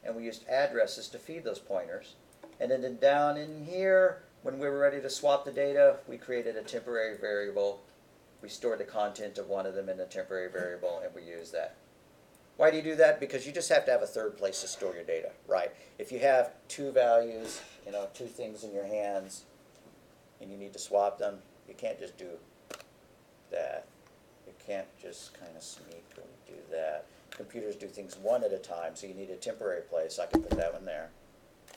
and we used addresses to feed those pointers. And then down in here, when we were ready to swap the data, we created a temporary variable. We stored the content of one of them in a temporary variable, and we used that. Why do you do that? Because you just have to have a third place to store your data, right? If you have two values, two things in your hands, and you need to swap them, you can't just do that. You can't just kind of sneakily do that. Computers do things one at a time, so you need a temporary place. I can put that one there.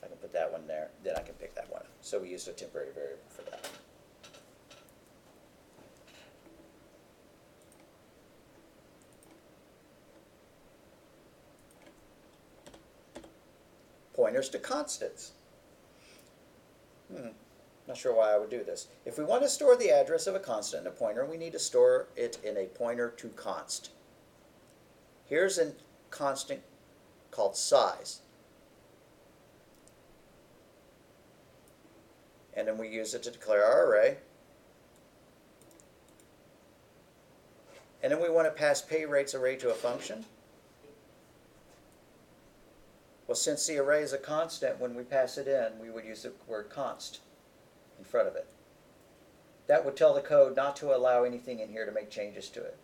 I can put that one there. Then I can pick that one up. So we used a temporary variable for that. Pointers to constants. Not sure why I would do this. If we want to store the address of a constant in a pointer, we need to store it in a pointer to const. Here's a constant called size. And then we use it to declare our array. And then we want to pass pay rates array to a function. Well, since the array is a constant, when we pass it in, we would use the word const in front of it. That would tell the code not to allow anything in here to make changes to it.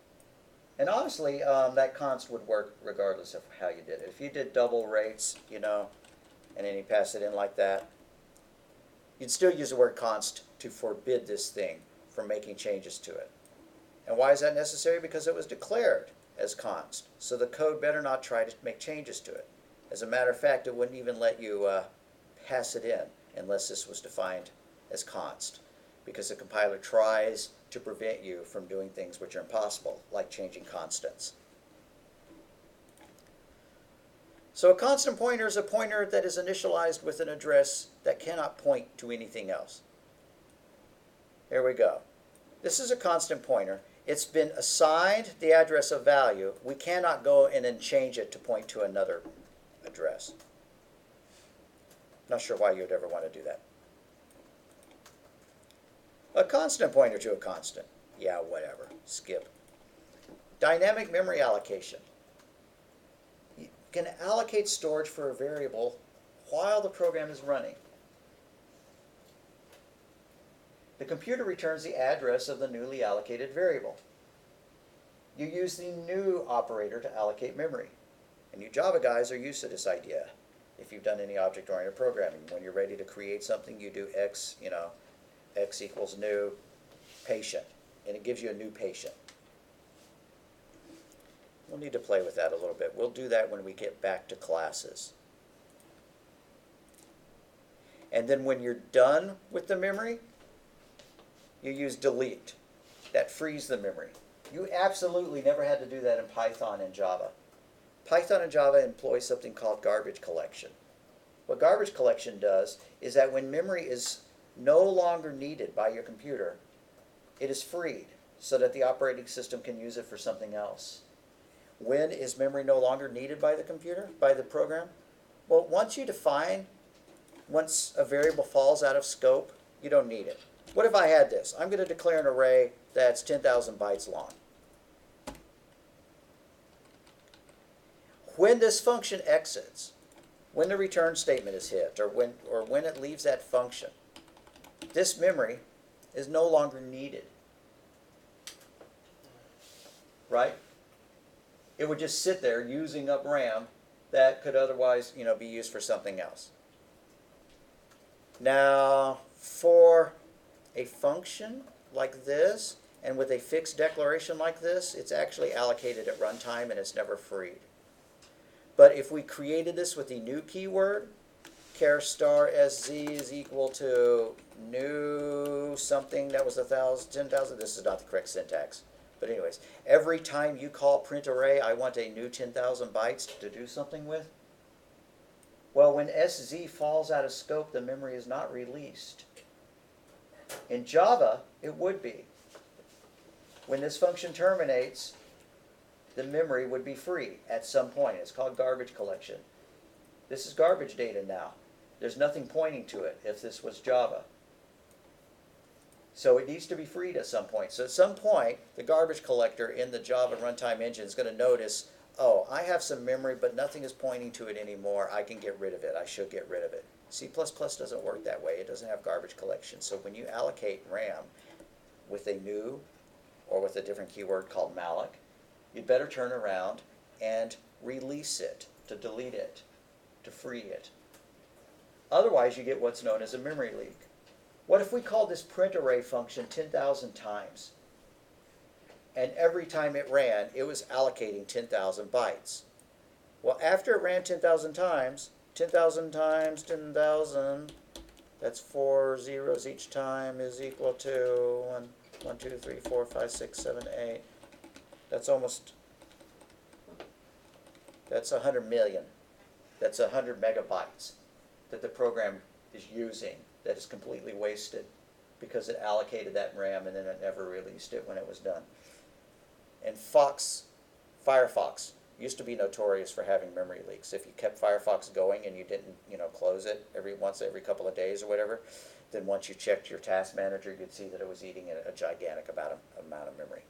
And honestly, that const would work regardless of how you did it. If you did double rates, and then you pass it in like that, you'd still use the word const to forbid this thing from making changes to it. And why is that necessary? Because it was declared as const. So the code better not try to make changes to it. As a matter of fact, it wouldn't even let you pass it in unless this was defined as const, because the compiler tries to prevent you from doing things which are impossible, like changing constants. So a constant pointer is a pointer that is initialized with an address that cannot point to anything else. Here we go. This is a constant pointer. It's been assigned the address of value. We cannot go in and change it to point to another address. Not sure why you'd ever want to do that. A constant pointer to a constant. Yeah, whatever. Skip. Dynamic memory allocation. You can allocate storage for a variable while the program is running. The computer returns the address of the newly allocated variable. You use the new operator to allocate memory. And you Java guys are used to this idea. If you've done any object-oriented programming, when you're ready to create something, you do x, x equals new patient, and it gives you a new patient. We'll need to play with that a little bit. We'll do that when we get back to classes. And then when you're done with the memory, you use delete. That frees the memory. You absolutely never had to do that in Python and Java. Python and Java employ something called garbage collection. What garbage collection does is that when memory is no longer needed by your computer, it is freed so that the operating system can use it for something else. When is memory no longer needed by the computer, by the program? Well, once a variable falls out of scope, you don't need it. What if I had this? I'm going to declare an array that's 10,000 bytes long. When this function exits, when the return statement is hit, or when it leaves that function, this memory is no longer needed. Right? It would just sit there using up RAM that could otherwise, be used for something else. Now, for a function like this, and with a fixed declaration like this, it's actually allocated at runtime and it's never freed. But if we created this with the new keyword, char star sz is equal to new something that was 10,000, this is not the correct syntax. But anyways, every time you call print array, I want a new 10,000 bytes to do something with. Well, when sz falls out of scope, the memory is not released. In Java, it would be. When this function terminates, the memory would be free at some point. It's called garbage collection. This is garbage data now. There's nothing pointing to it if this was Java. So it needs to be freed at some point. So at some point, the garbage collector in the Java runtime engine is going to notice, oh, I have some memory, but nothing is pointing to it anymore. I can get rid of it. I should get rid of it. C++ doesn't work that way. It doesn't have garbage collection. So when you allocate RAM with a new or with a different keyword called malloc, you'd better turn around and release it, to delete it, to free it. Otherwise, you get what's known as a memory leak. What if we called this print array function 10,000 times? And every time it ran, it was allocating 10,000 bytes. Well, after it ran 10,000 times, 10,000 times 10,000, that's 4 zeros each time, is equal to 1, 2, 3, 4, 5, 6, 7, 8. That's 100 million. That's 100 megabytes that the program is using that is completely wasted because it allocated that RAM and then it never released it when it was done. And Firefox used to be notorious for having memory leaks. If you kept Firefox going and you didn't, close it every couple of days or whatever, then once you checked your task manager, you'd see that it was eating a gigantic amount of memory.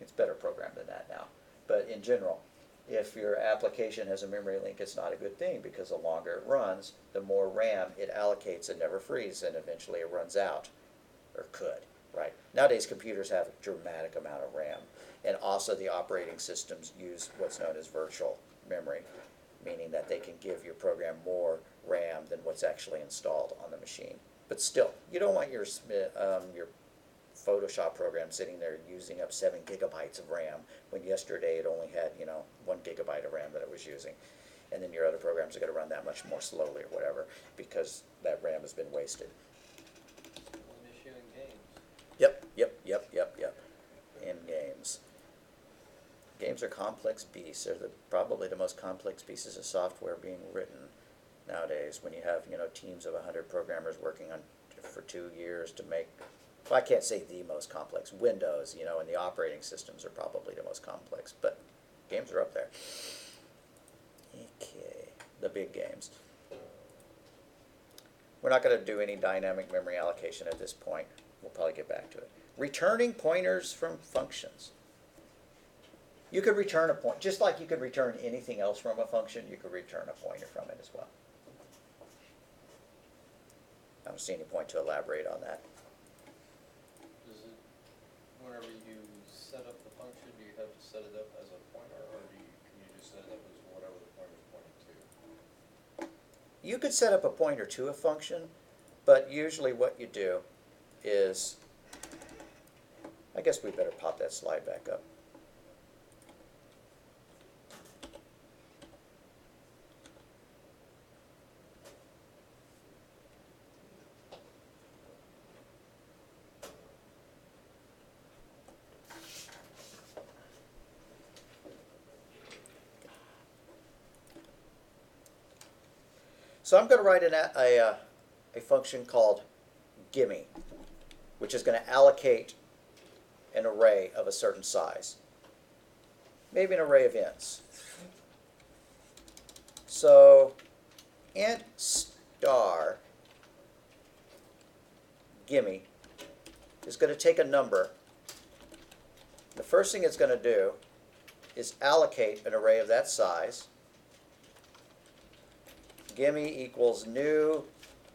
It's better programmed than that now. But in general, if your application has a memory leak, it's not a good thing because the longer it runs, the more RAM it allocates and never frees, and eventually it runs out, or could, right? Nowadays, computers have a dramatic amount of RAM, and also the operating systems use what's known as virtual memory, meaning that they can give your program more RAM than what's actually installed on the machine. But still, you don't want your Photoshop program sitting there using up 7 gigabytes of RAM when yesterday it only had 1 gigabyte of RAM that it was using, and then your other programs are going to run that much more slowly or whatever because that RAM has been wasted. One issue in games. Yep. In games. Games are complex beasts. They're probably the most complex pieces of software being written nowadays. When you have teams of 100 programmers working on for 2 years to make. Well, I can't say the most complex. Windows, and the operating systems are probably the most complex, but games are up there. Okay, the big games. We're not going to do any dynamic memory allocation at this point. We'll probably get back to it. Returning pointers from functions. You could return a point, just like you could return anything else from a function, you could return a pointer from it as well. I don't see any point to elaborate on that. Whenever you set up the function, do you have to set it up as a pointer, or can you just set it up as whatever the pointer is pointing to? You could set up a pointer to a function, but usually what you do is, I guess we better pop that slide back up. So I'm going to write a function called gimme, which is going to allocate an array of a certain size, maybe an array of ints. So int star gimme is going to take a number. The first thing it's going to do is allocate an array of that size. Gimme equals new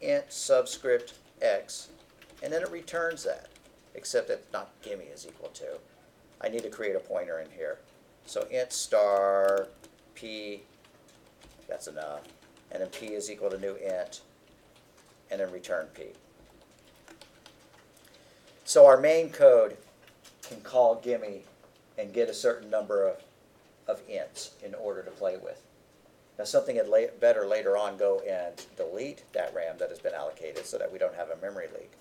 int subscript x, and then it returns that, except that not gimme is equal to. I need to create a pointer in here. So int star p, that's enough, and then p is equal to new int, and then return p. So our main code can call gimme and get a certain number of ints in order to play with. Now something had better later on go and delete that RAM that has been allocated so that we don't have a memory leak.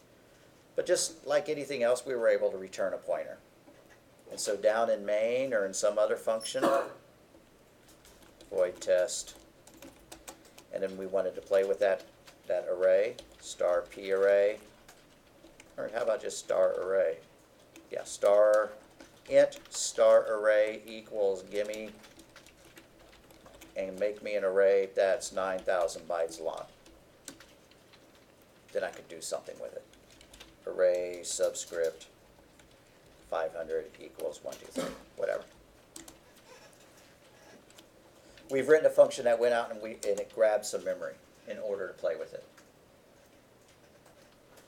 But just like anything else, we were able to return a pointer. And so down in main or in some other function, void test, and then we wanted to play with that array, star p array, or how about just star array? Yeah, star int star array equals gimme, and make me an array that's 9,000 bytes long. Then I could do something with it. Array subscript 500 equals 1, 2, 3, whatever. We've written a function that went out and it grabbed some memory in order to play with it.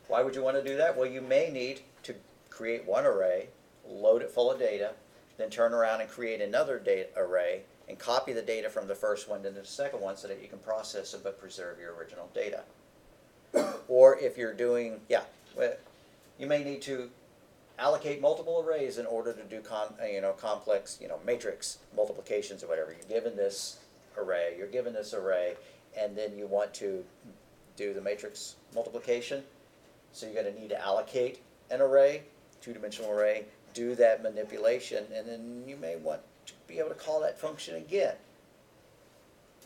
Why would you want to do that? Well, you may need to create one array, load it full of data, then turn around and create another data array and copy the data from the first one into the second one so that you can process it but preserve your original data. Or if you're doing, you may need to allocate multiple arrays in order to do complex, matrix multiplications or whatever. You're given this array, and then you want to do the matrix multiplication. So you're going to need to allocate an array, two-dimensional array, do that manipulation, and then you may want to be able to call that function again,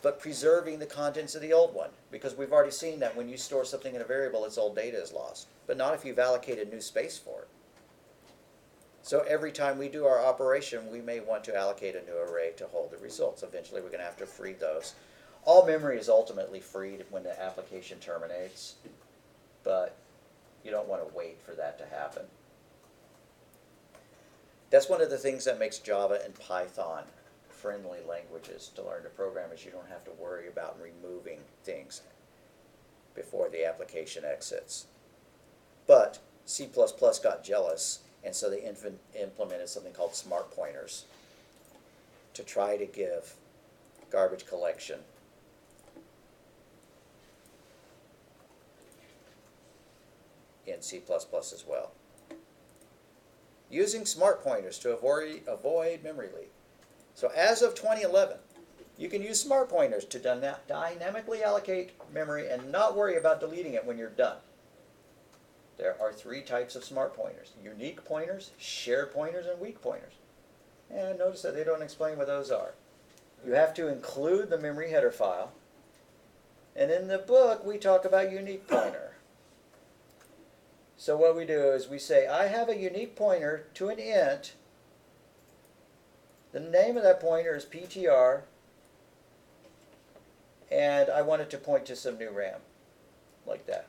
but preserving the contents of the old one, because we've already seen that when you store something in a variable, its old data is lost, but not if you've allocated new space for it. So every time we do our operation, we may want to allocate a new array to hold the results. Eventually, we're going to have to free those. All memory is ultimately freed when the application terminates, but you don't want to wait for that to happen. That's one of the things that makes Java and Python friendly languages to learn to program, is you don't have to worry about removing things before the application exits. But C++ got jealous, and so they implemented something called smart pointers to try to give garbage collection in C++ as well, using smart pointers to avoid memory leak. So as of 2011, you can use smart pointers to dynamically allocate memory and not worry about deleting it when you're done. There are 3 types of smart pointers: unique pointers, shared pointers, and weak pointers. And notice that they don't explain what those are. You have to include the memory header file. And in the book, we talk about unique pointer. So what we do is we say, I have a unique pointer to an int. The name of that pointer is PTR, and I want it to point to some new RAM, like that.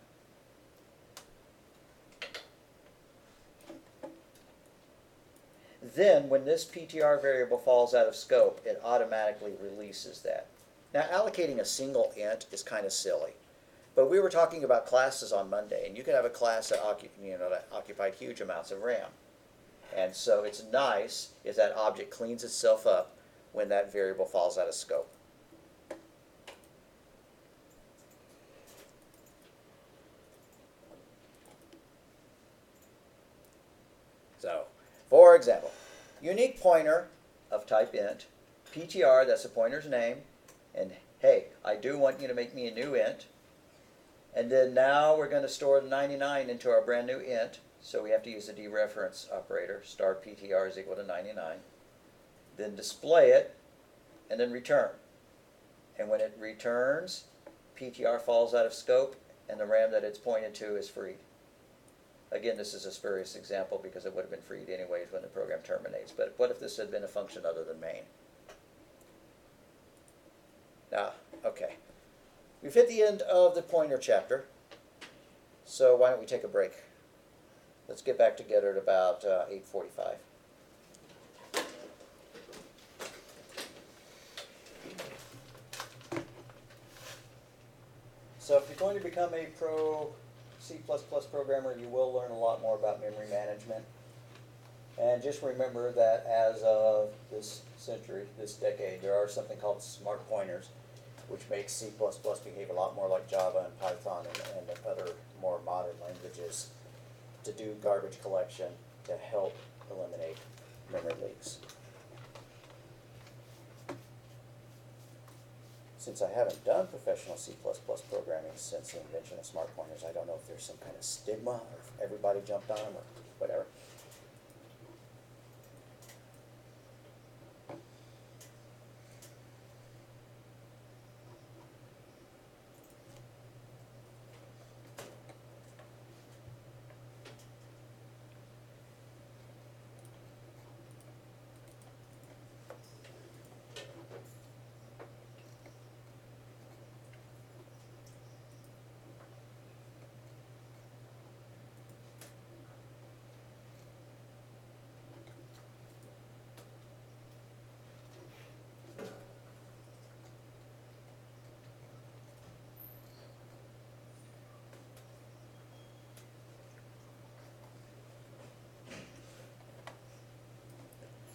Then, when this PTR variable falls out of scope, it automatically releases that. Now, allocating a single int is kind of silly. But we were talking about classes on Monday, and you could have a class that occupied huge amounts of RAM. And so it's nice if that object cleans itself up when that variable falls out of scope. So, for example, unique pointer of type int, PTR, that's the pointer's name, and hey, I do want you to make me a new int. And then now we're going to store the 99 into our brand new int, so we have to use the dereference operator, star PTR is equal to 99. Then display it, and then return. And when it returns, PTR falls out of scope, and the RAM that it's pointed to is freed. Again, this is a spurious example because it would have been freed anyways when the program terminates. But what if this had been a function other than main? Now, okay. We've hit the end of the pointer chapter, so why don't we take a break? Let's get back together at about 8:45. going to become a pro C++ programmer, you will learn a lot more about memory management. And just remember that as of this century, this decade, there are something called smart pointers, which makes C++ behave a lot more like Java and Python and other more modern languages to do garbage collection to help eliminate memory leaks. Since I haven't done professional C++ programming since the invention of smart pointers, I don't know if there's some kind of stigma or if everybody jumped on them or whatever.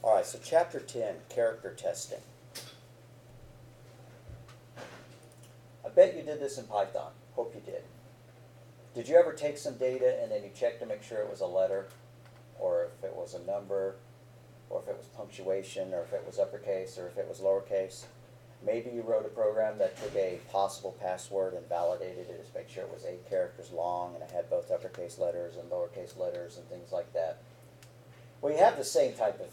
All right, so chapter 10, character testing. I bet you did this in Python. Hope you did. Did you ever take some data and then you check to make sure it was a letter, or if it was a number, or if it was punctuation, or if it was uppercase, or if it was lowercase? Maybe you wrote a program that took a possible password and validated it to make sure it was 8 characters long and it had both uppercase letters and lowercase letters and things like that. Well, you have the same type of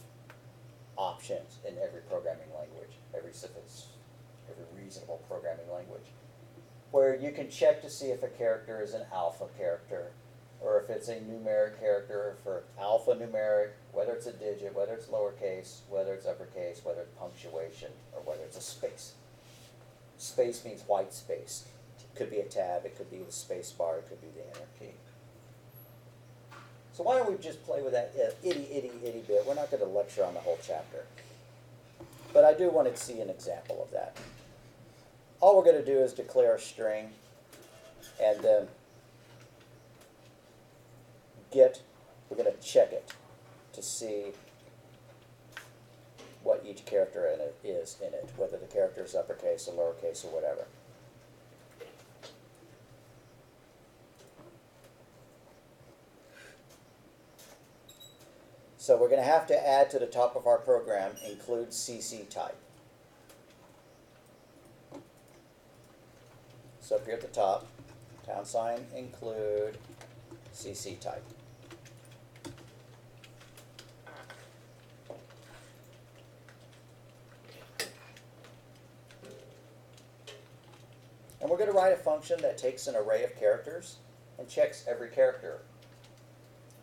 options in every programming language, every reasonable programming language, where you can check to see if a character is an alpha character, or if it's a numeric character for alphanumeric, whether it's a digit, whether it's lowercase, whether it's uppercase, whether it's punctuation, or whether it's a space. Space means white space. It could be a tab, it could be the space bar, it could be the enter key. So why don't we just play with that itty bit? We're not going to lecture on the whole chapter. But I do want to see an example of that. All we're going to do is declare a string and then we're going to check it to see what each character in it is in it, whether the character is uppercase or lowercase or whatever. So we're going to have to add to the top of our program, include CC type. So up here at the top, # include CC type. And we're going to write a function that takes an array of characters and checks every character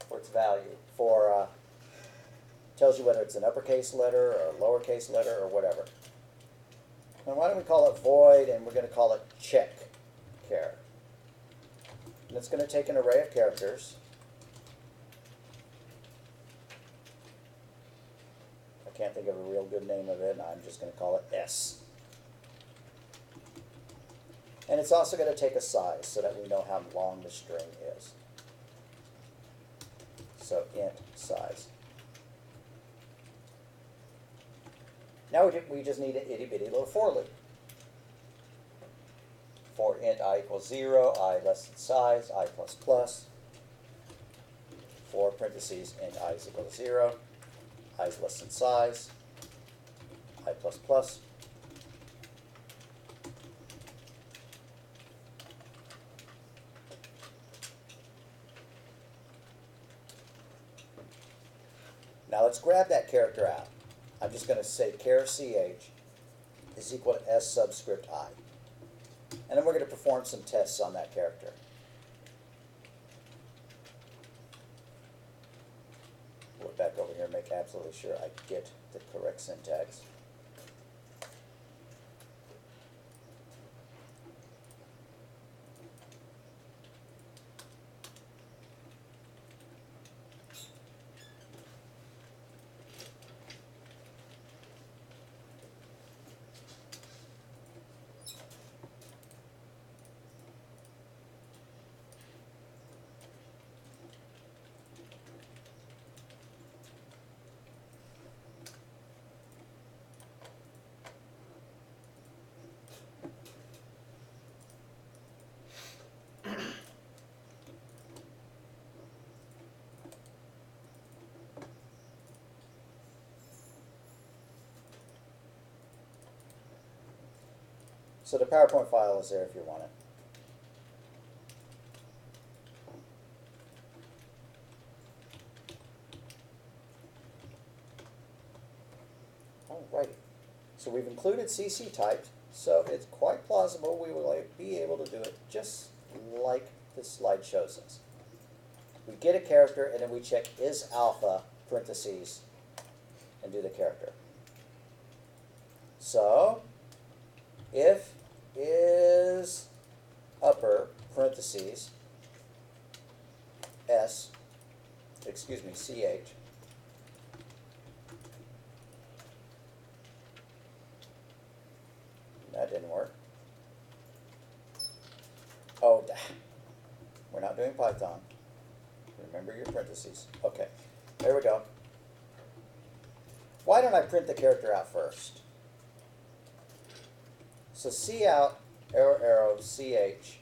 for its value, tells you whether it's an uppercase letter or a lowercase letter or whatever. And why don't we call it void, and we're going to call it check char. And it's going to take an array of characters. I can't think of a real good name of it, and I'm just going to call it S. And it's also going to take a size so that we know how long the string is. So int size. Now we just need an itty-bitty little for loop. For int I equals 0, I less than size, I plus plus. For parentheses, int I is equal to 0, I is less than size, I plus plus. Now let's grab that character out. I'm just going to say char ch is equal to s subscript I. And then we're going to perform some tests on that character. Look back over here and make absolutely sure I get the correct syntax. So the PowerPoint file is there if you want it. Alrighty. So we've included CC types, so it's quite plausible we will be able to do it just like this slide shows us. We get a character and then we check is alpha parentheses and do the character. So if is upper parentheses S, excuse me, CH, that didn't work. Oh, we're not doing Python. Remember your parentheses. Okay, there we go. Why don't I print the character out first? So C out, arrow, arrow, CH,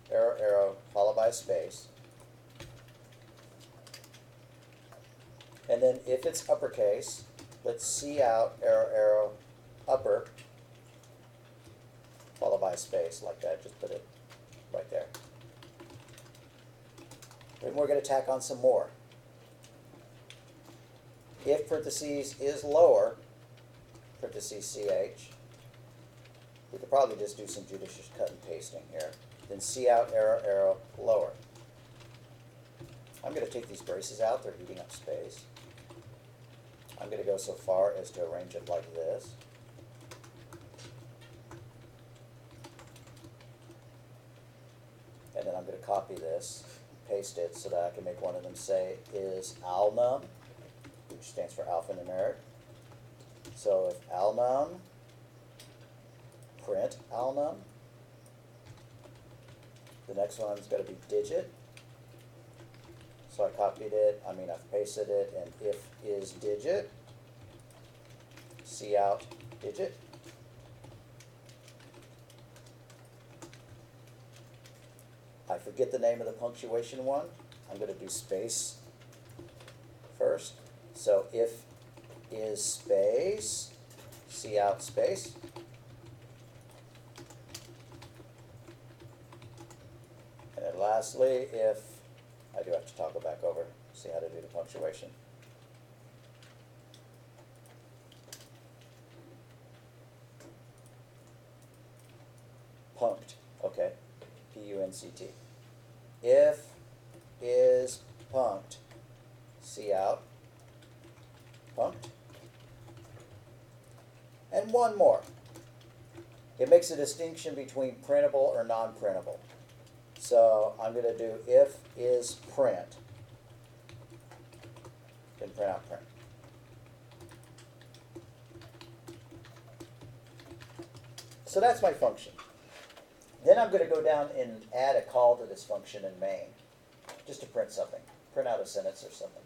arrow, arrow, followed by a space. And then if it's uppercase, let's C out, arrow, arrow, upper, followed by a space like that. Just put it right there. Then we're going to tack on some more. If parentheses is lower, parentheses CH, we could probably just do some judicious cut and pasting here. Then C out, arrow, arrow, lower. I'm going to take these braces out. They're eating up space. I'm going to go so far as to arrange it like this. And then I'm going to copy this, paste it so that I can make one of them say is alnum, which stands for alphanumeric. So if alnum, print alnum. The next one's going to be digit. So I copied it, I've pasted it, and if is digit, C out digit. I forget the name of the punctuation one. I'm going to do space first. So if is space, C out space. And then lastly, if, I do have to toggle back over, see how to do the punctuation. Punct, okay, P-U-N-C-T. If is punct, C out, punct. And one more. It makes a distinction between printable or non-printable. So I'm going to do if is print, then print out print. So that's my function. Then I'm going to go down and add a call to this function in main, just to print something, print out a sentence or something.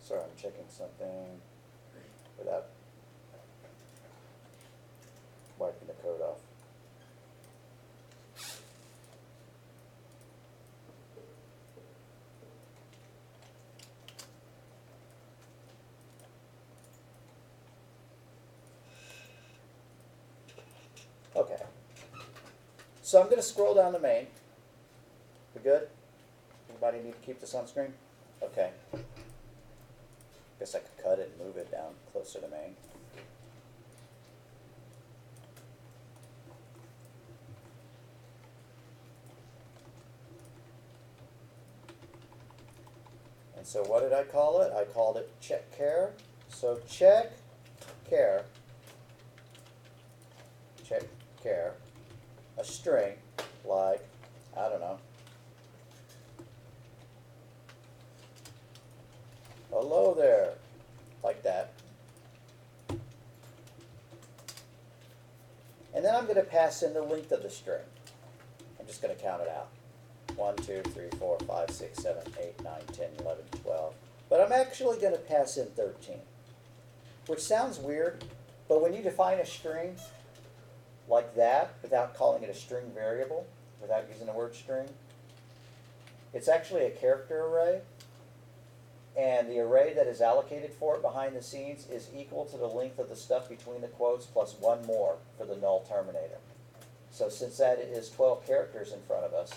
Sorry, I'm checking something without wiping the code off. Okay. So I'm going to scroll down the main. We good? Everybody need to keep this on screen? Okay. Guess I could cut it and move it down closer to main. And so what did I call it? I called it check care. So check care, a string like, I don't know, hello there, like that. And then I'm going to pass in the length of the string. I'm just going to count it out. 1, 2, 3, 4, 5, 6, 7, 8, 9, 10, 11, 12. But I'm actually going to pass in 13. Which sounds weird, but when you define a string like that without calling it a string variable, without using the word string, it's actually a character array. And the array that is allocated for it behind the scenes is equal to the length of the stuff between the quotes plus one more for the null terminator. So since that is 12 characters in front of us,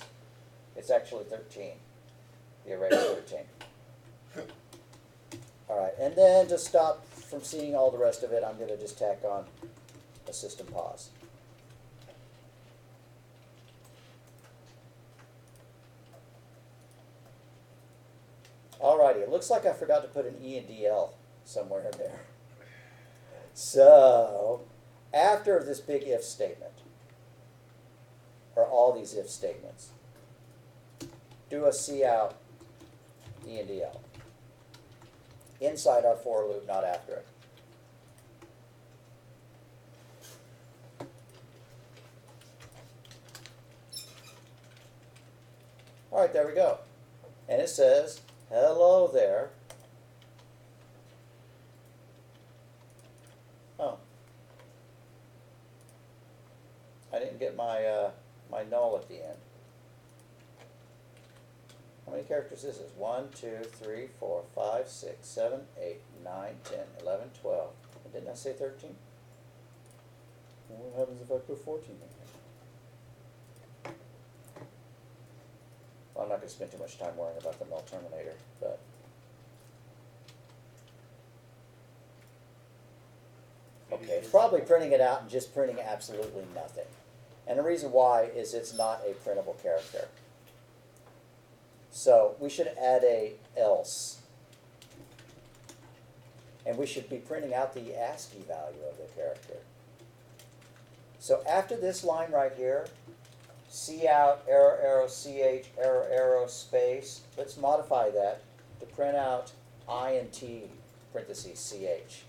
it's actually 13. The array is 13. All right, and then to stop from seeing all the rest of it, I'm going to just tack on a system pause. Alrighty, it looks like I forgot to put an E and DL somewhere in there. So, after this big if statement, or all these if statements, do a cout E and DL. Inside our for loop, not after it. Alright, there we go. And it says, hello there. Oh. I didn't get my my null at the end. How many characters is this? 1, 2, 3, 4, 5, 6, 7, 8, 9, 10, 11, 12. And didn't I say 13? Well, what happens if I put 14 in here? Well, I'm not going to spend too much time worrying about the null terminator, but okay, it's probably printing it out and just printing absolutely nothing. And the reason why is it's not a printable character. So we should add a else. And we should be printing out the ASCII value of the character. So after this line right here, cout, arrow, arrow, ch, arrow, arrow, space, let's modify that to print out int, parentheses, ch,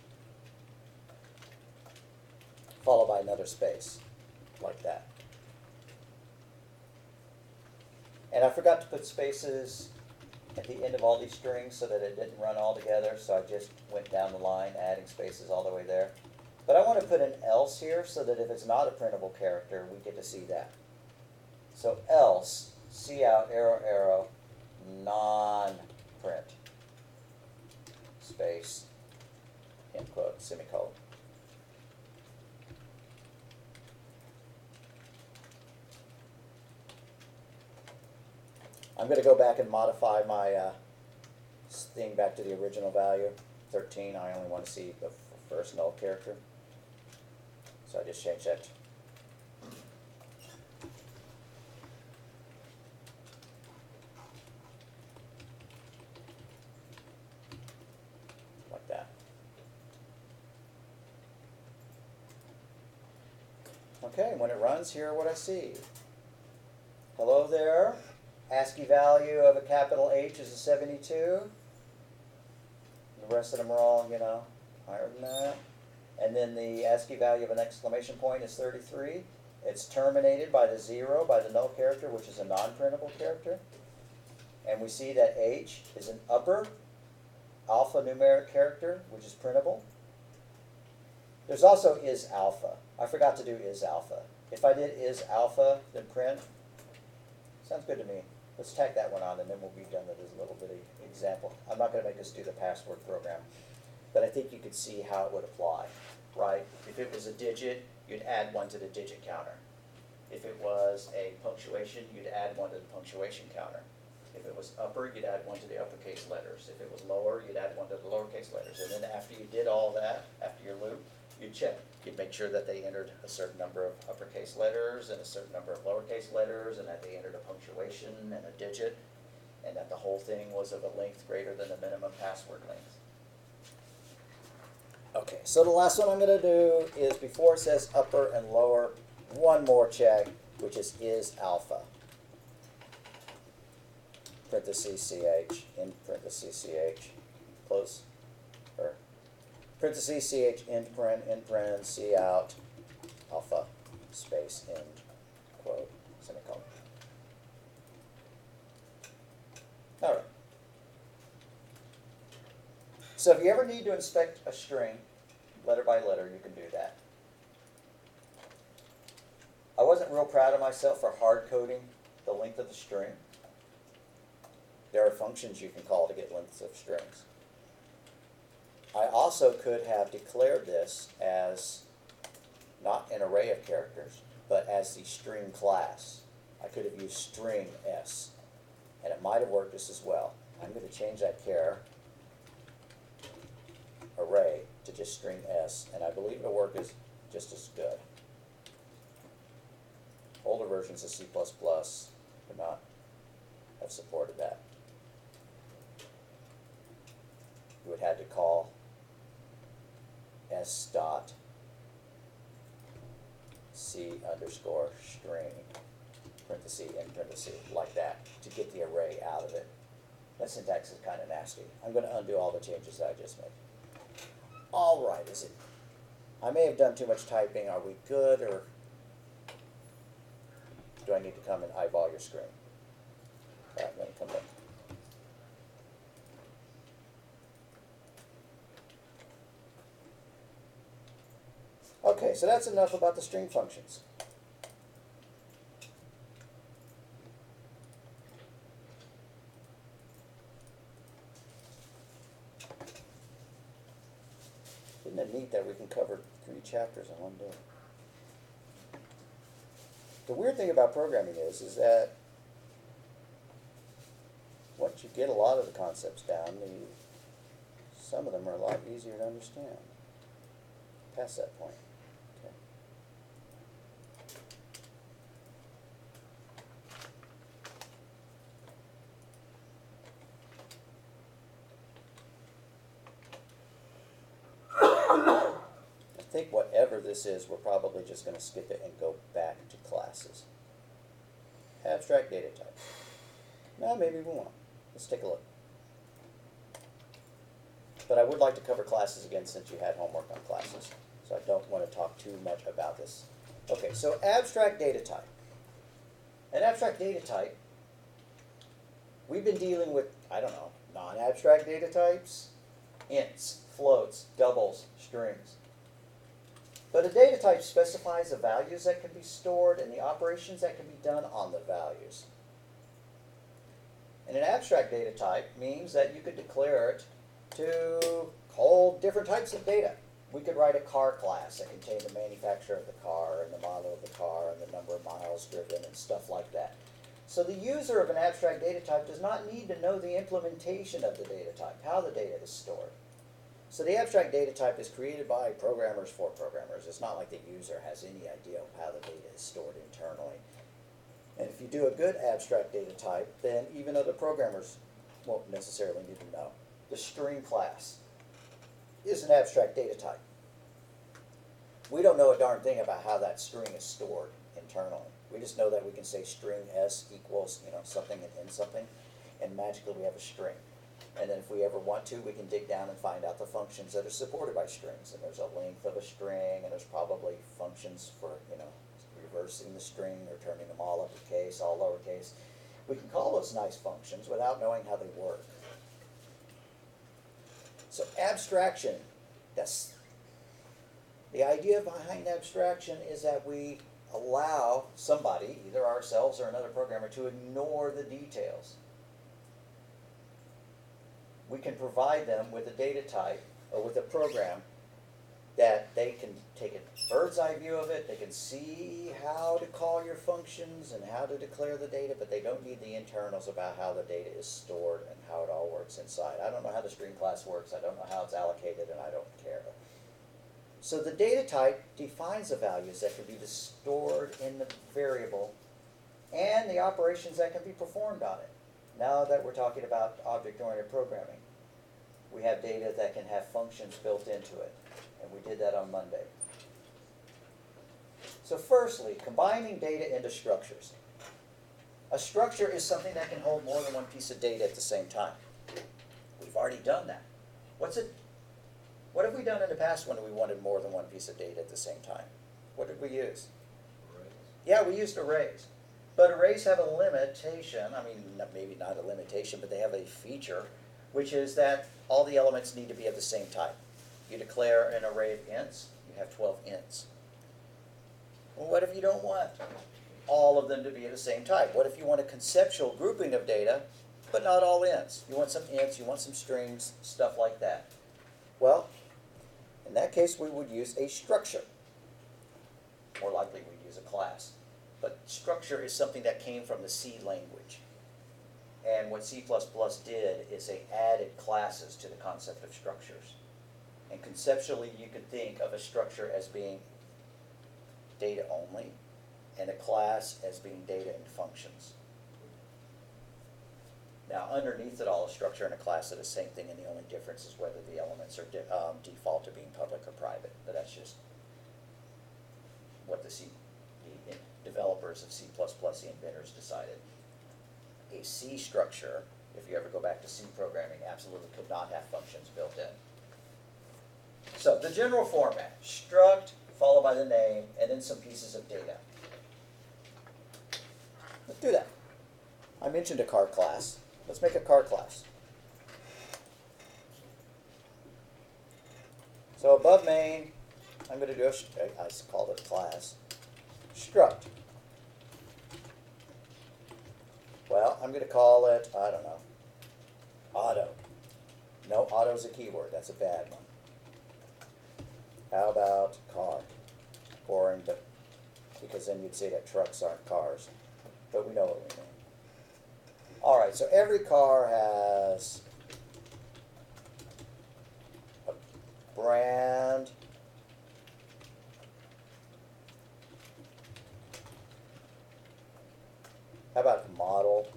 followed by another space, like that. And I forgot to put spaces at the end of all these strings so that it didn't run all together, so I just went down the line adding spaces all the way there. But I want to put an else here so that if it's not a printable character, we get to see that. So else, cout, arrow, arrow, non-print, space, end quote, semicolon. I'm going to go back and modify my thing back to the original value, 13. I only want to see the first null character. So I just changed that. Like that. Okay, when it runs, here what I see. Hello there. ASCII value of a capital H is a 72. The rest of them are all, you know, higher than that. And then the ASCII value of an exclamation point is 33. It's terminated by the 0, by the null character, which is a non-printable character. And we see that H is an upper alphanumeric character, which is printable. There's also is alpha. I forgot to do is alpha. If I did is alpha, then print. Sounds good to me. Let's tack that one on, and then we'll be done with this little bitty example. I'm not going to make us do the password program, but I think you could see how it would apply, right? If it was a digit, you'd add 1 to the digit counter. If it was a punctuation, you'd add 1 to the punctuation counter. If it was upper, you'd add one to the uppercase letters. If it was lower, you'd add one to the lowercase letters. And then after you did all that, after your loop, you'd check. You'd make sure that they entered a certain number of uppercase letters and a certain number of lowercase letters, and that they entered a punctuation and a digit, and that the whole thing was of a length greater than the minimum password length. Okay, so the last one I'm going to do is, before it says upper and lower, one more check, which is alpha. Parentheses CH, in parentheses CH, close, or parentheses CH, end paren, C out, alpha, space, end, quote, semicolon. All right. So if you ever need to inspect a string, letter by letter, you can do that. I wasn't real proud of myself for hard coding the length of the string. There are functions you can call to get lengths of strings. I also could have declared this as not an array of characters, but as the string class. I could have used string s, and it might have worked just as well. I'm going to change that char array to just string s, and I believe it'll work just as good. Older versions of C++ would not have supported that. You would have had to call s dot c underscore string, parenthesis, in parenthesis, like that, to get the array out of it. That syntax is kind of nasty. I'm going to undo all the changes that I just made. All right, is it? I may have done too much typing. Are we good, or do I need to come and eyeball your screen? All right, I'm going to come back. Okay, so that's enough about the string functions. Isn't it neat that we can cover 3 chapters in one day? The weird thing about programming is that once you get a lot of the concepts down, some of them are a lot easier to understand past that point. Okay. I think whatever this is, we're probably just going to skip it and go back to classes. Abstract data type. No, maybe we won't. Let's take a look. But I would like to cover classes again since you had homework on classes. So I don't want to talk too much about this. Okay, so abstract data type. An abstract data type, we've been dealing with, I don't know, non-abstract data types, ints, floats, doubles, strings. But a data type specifies the values that can be stored and the operations that can be done on the values. And an abstract data type means that you could declare it to hold different types of data. We could write a car class that contained the manufacturer of the car and the model of the car and the number of miles driven and stuff like that. So the user of an abstract data type does not need to know the implementation of the data type, how the data is stored. So the abstract data type is created by programmers for programmers. It's not like the user has any idea of how the data is stored internally. And if you do a good abstract data type, then even other programmers won't necessarily need to know. The string class is an abstract data type. We don't know a darn thing about how that string is stored internally. We just know that we can say string s equals, something and end something, and magically we have a string. And then if we ever want to, we can dig down and find out the functions that are supported by strings. And there's a length of a string, and there's probably functions for, reversing the string or turning them all uppercase, all lowercase. We can call those nice functions without knowing how they work. So abstraction, that's the idea behind abstraction, is that we allow somebody, either ourselves or another programmer, to ignore the details. We can provide them with a data type or with a program that they can take a bird's eye view of it, they can see how to call your functions and how to declare the data, but they don't need the internals about how the data is stored and how it all works inside. I don't know how the string class works, I don't know how it's allocated, and I don't care. So the data type defines the values that can be stored in the variable and the operations that can be performed on it. Now that we're talking about object-oriented programming, we have data that can have functions built into it, and we did that on Monday. So firstly, combining data into structures. A structure is something that can hold more than one piece of data at the same time. We've already done that. What have we done in the past when we wanted more than one piece of data at the same time? What did we use? Arrays. Yeah, we used arrays. But arrays have a limitation, I mean, maybe not a limitation, but they have a feature, which is that all the elements need to be of the same type. You declare an array of ints, you have 12 ints. Well, what if you don't want all of them to be of the same type? What if you want a conceptual grouping of data, but not all ints? You want some ints, you want some strings, stuff like that. Well, in that case, we would use a structure. More likely, we'd use a class. But structure is something that came from the C language. And what C++ did is they added classes to the concept of structures. And conceptually, you could think of a structure as being data only, and a class as being data and functions. Now, underneath it all, a structure and a class are the same thing, and the only difference is whether the elements are default to being public or private. But that's just what the developers of C++, the inventors, decided. A C structure, if you ever go back to C programming, absolutely could not have functions built in. So the general format, struct, followed by the name, and then some pieces of data. Let's do that. I mentioned a car class. Let's make a car class. So above main, I'm going to do I called it a class, struct. Well, I'm going to call it, I don't know, auto. No, auto is a keyword. That's a bad one. How about car? Boring, but because then you'd say that trucks aren't cars. But we know what we mean. All right, so every car has a brand, how about model?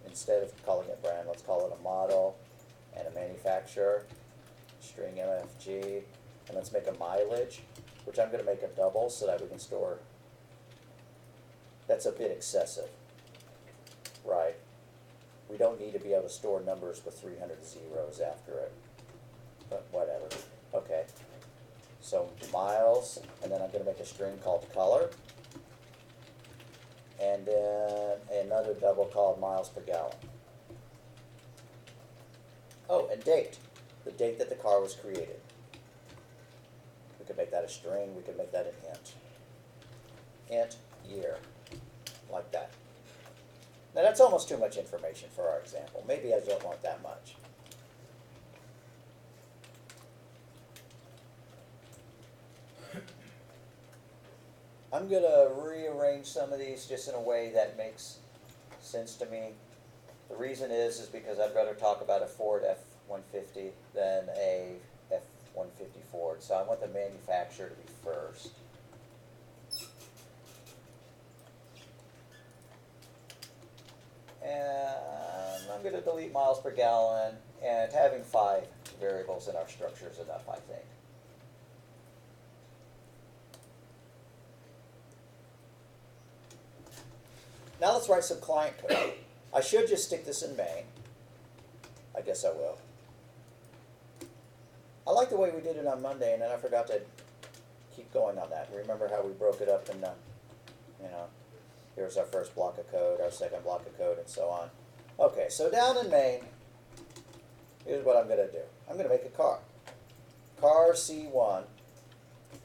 Instead of calling it brand, let's call it a model, and a manufacturer, string MFG, and let's make a mileage, which I'm going to make a double so that we can store. That's a bit excessive, right? We don't need to be able to store numbers with 300 zeros after it, but whatever. Okay, so miles, and then I'm going to make a string called color, and then another double called miles per gallon. Oh, and date, the date that the car was created. We could make that a string, we could make that an int. Int year, like that. Now that's almost too much information for our example. Maybe I don't want that much. I'm going to rearrange some of these just in a way that makes sense to me. The reason is because I'd rather talk about a Ford F-150 than a F-150 Ford. So I want the manufacturer to be first. And I'm going to delete miles per gallon, and having 5 variables in our structure is enough, I think. Now let's write some client code. I should just stick this in main. I guess I will. I like the way we did it on Monday, and then I forgot to keep going on that. Remember how we broke it up in here's our first block of code, our second block of code, and so on. Okay, so down in main, here's what I'm going to do. I'm going to make a car. Car C1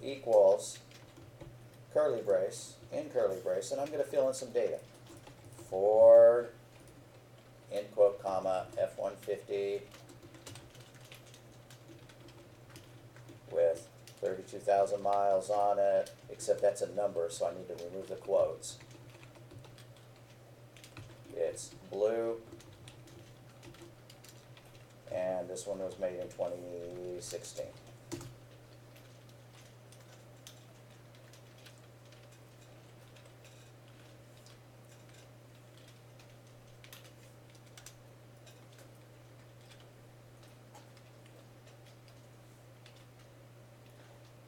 equals curly brace, in curly brace, and I'm going to fill in some data. Ford, end quote, comma, F-150 with 32,000 miles on it, except that's a number, so I need to remove the quotes. It's blue, and this one was made in 2016.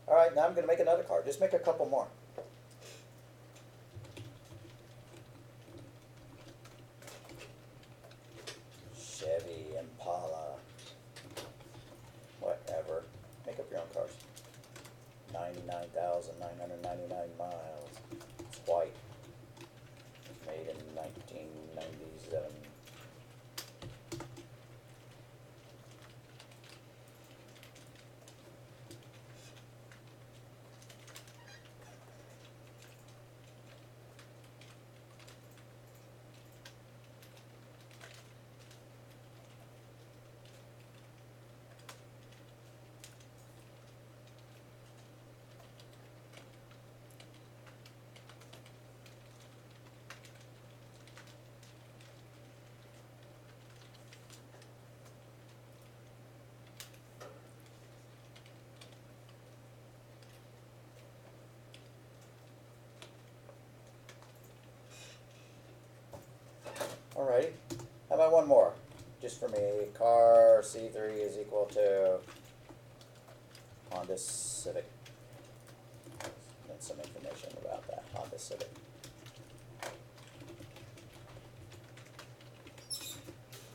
All right, now I'm going to make another car. Just make a couple more. Chevy, Impala, whatever. Make up your own cars. 99,999 miles. It's white. Made in 1997. Alrighty. How about one more? Just for me. Car C3 is equal to Honda Civic. And some information about that Honda Civic.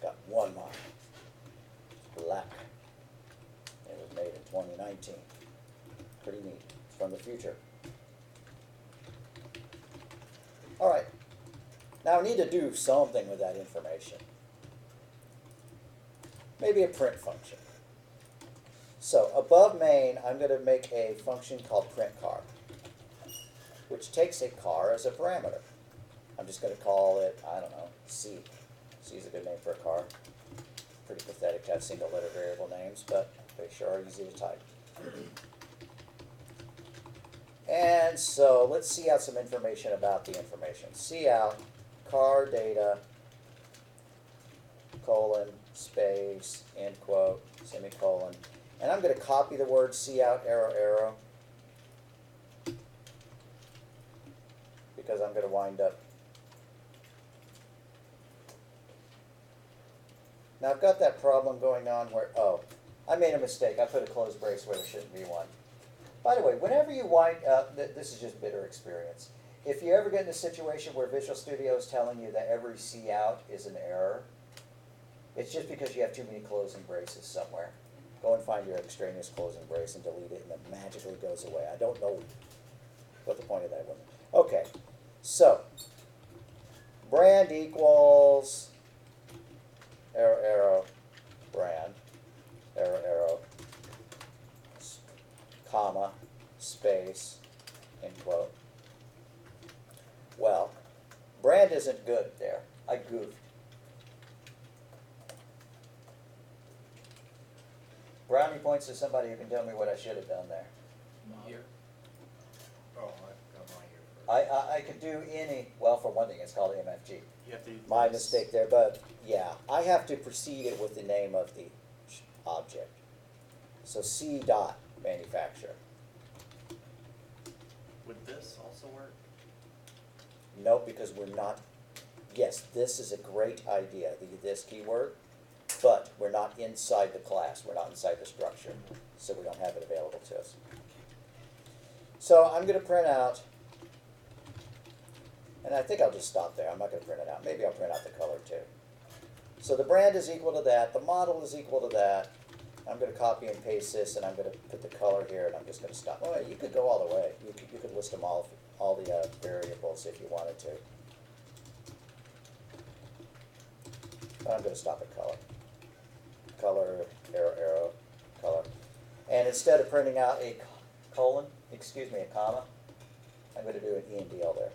Got 1 mile. It's black. It was made in 2019. Pretty neat. It's from the future. Alright. Now I need to do something with that information. Maybe a print function. So above main, I'm going to make a function called printCar, which takes a car as a parameter. I'm just going to call it, I don't know, C. C is a good name for a car. Pretty pathetic to have single letter variable names, but they sure are easy to type. And so let's see out some information about the information. See out car data, colon, space, end quote, semicolon. And I'm going to copy the word see out, arrow, arrow, because I'm going to wind up. Now I've got that problem going on where, oh, I made a mistake. I put a closed brace where there shouldn't be one. By the way, whenever you wind up, this is just bitter experience. If you ever get in a situation where Visual Studio is telling you that every C out is an error, it's just because you have too many closing braces somewhere. Go and find your extraneous closing brace and delete it, and it magically goes away. I don't know what the point of that was. Okay, so brand equals arrow, arrow, brand, arrow, arrow, comma, space, end quote. Well, brand isn't good there. I goofed. Brownie points to somebody who can tell me what I should have done there. Here? Oh, I got mine here first. I could do any, well, for one thing, it's called MFG. You have to use My this. mistake there, but yeah, I have to precede it with the name of the object. So C dot manufacturer. Would this also work? Nope, because we're not, yes, this is a great idea, this keyword, but we're not inside the class, we're not inside the structure, so we don't have it available to us. So I'm going to print out, and I think I'll just stop there, I'm not going to print it out, maybe I'll print out the color too. So the brand is equal to that, the model is equal to that. I'm going to copy and paste this, and I'm going to put the color here, and I'm just going to stop. Oh, you could go all the way. You could list them all the variables if you wanted to. But I'm going to stop at color. Color, arrow, arrow, color. And instead of printing out a colon, excuse me, a comma, I'm going to do an ENDL there.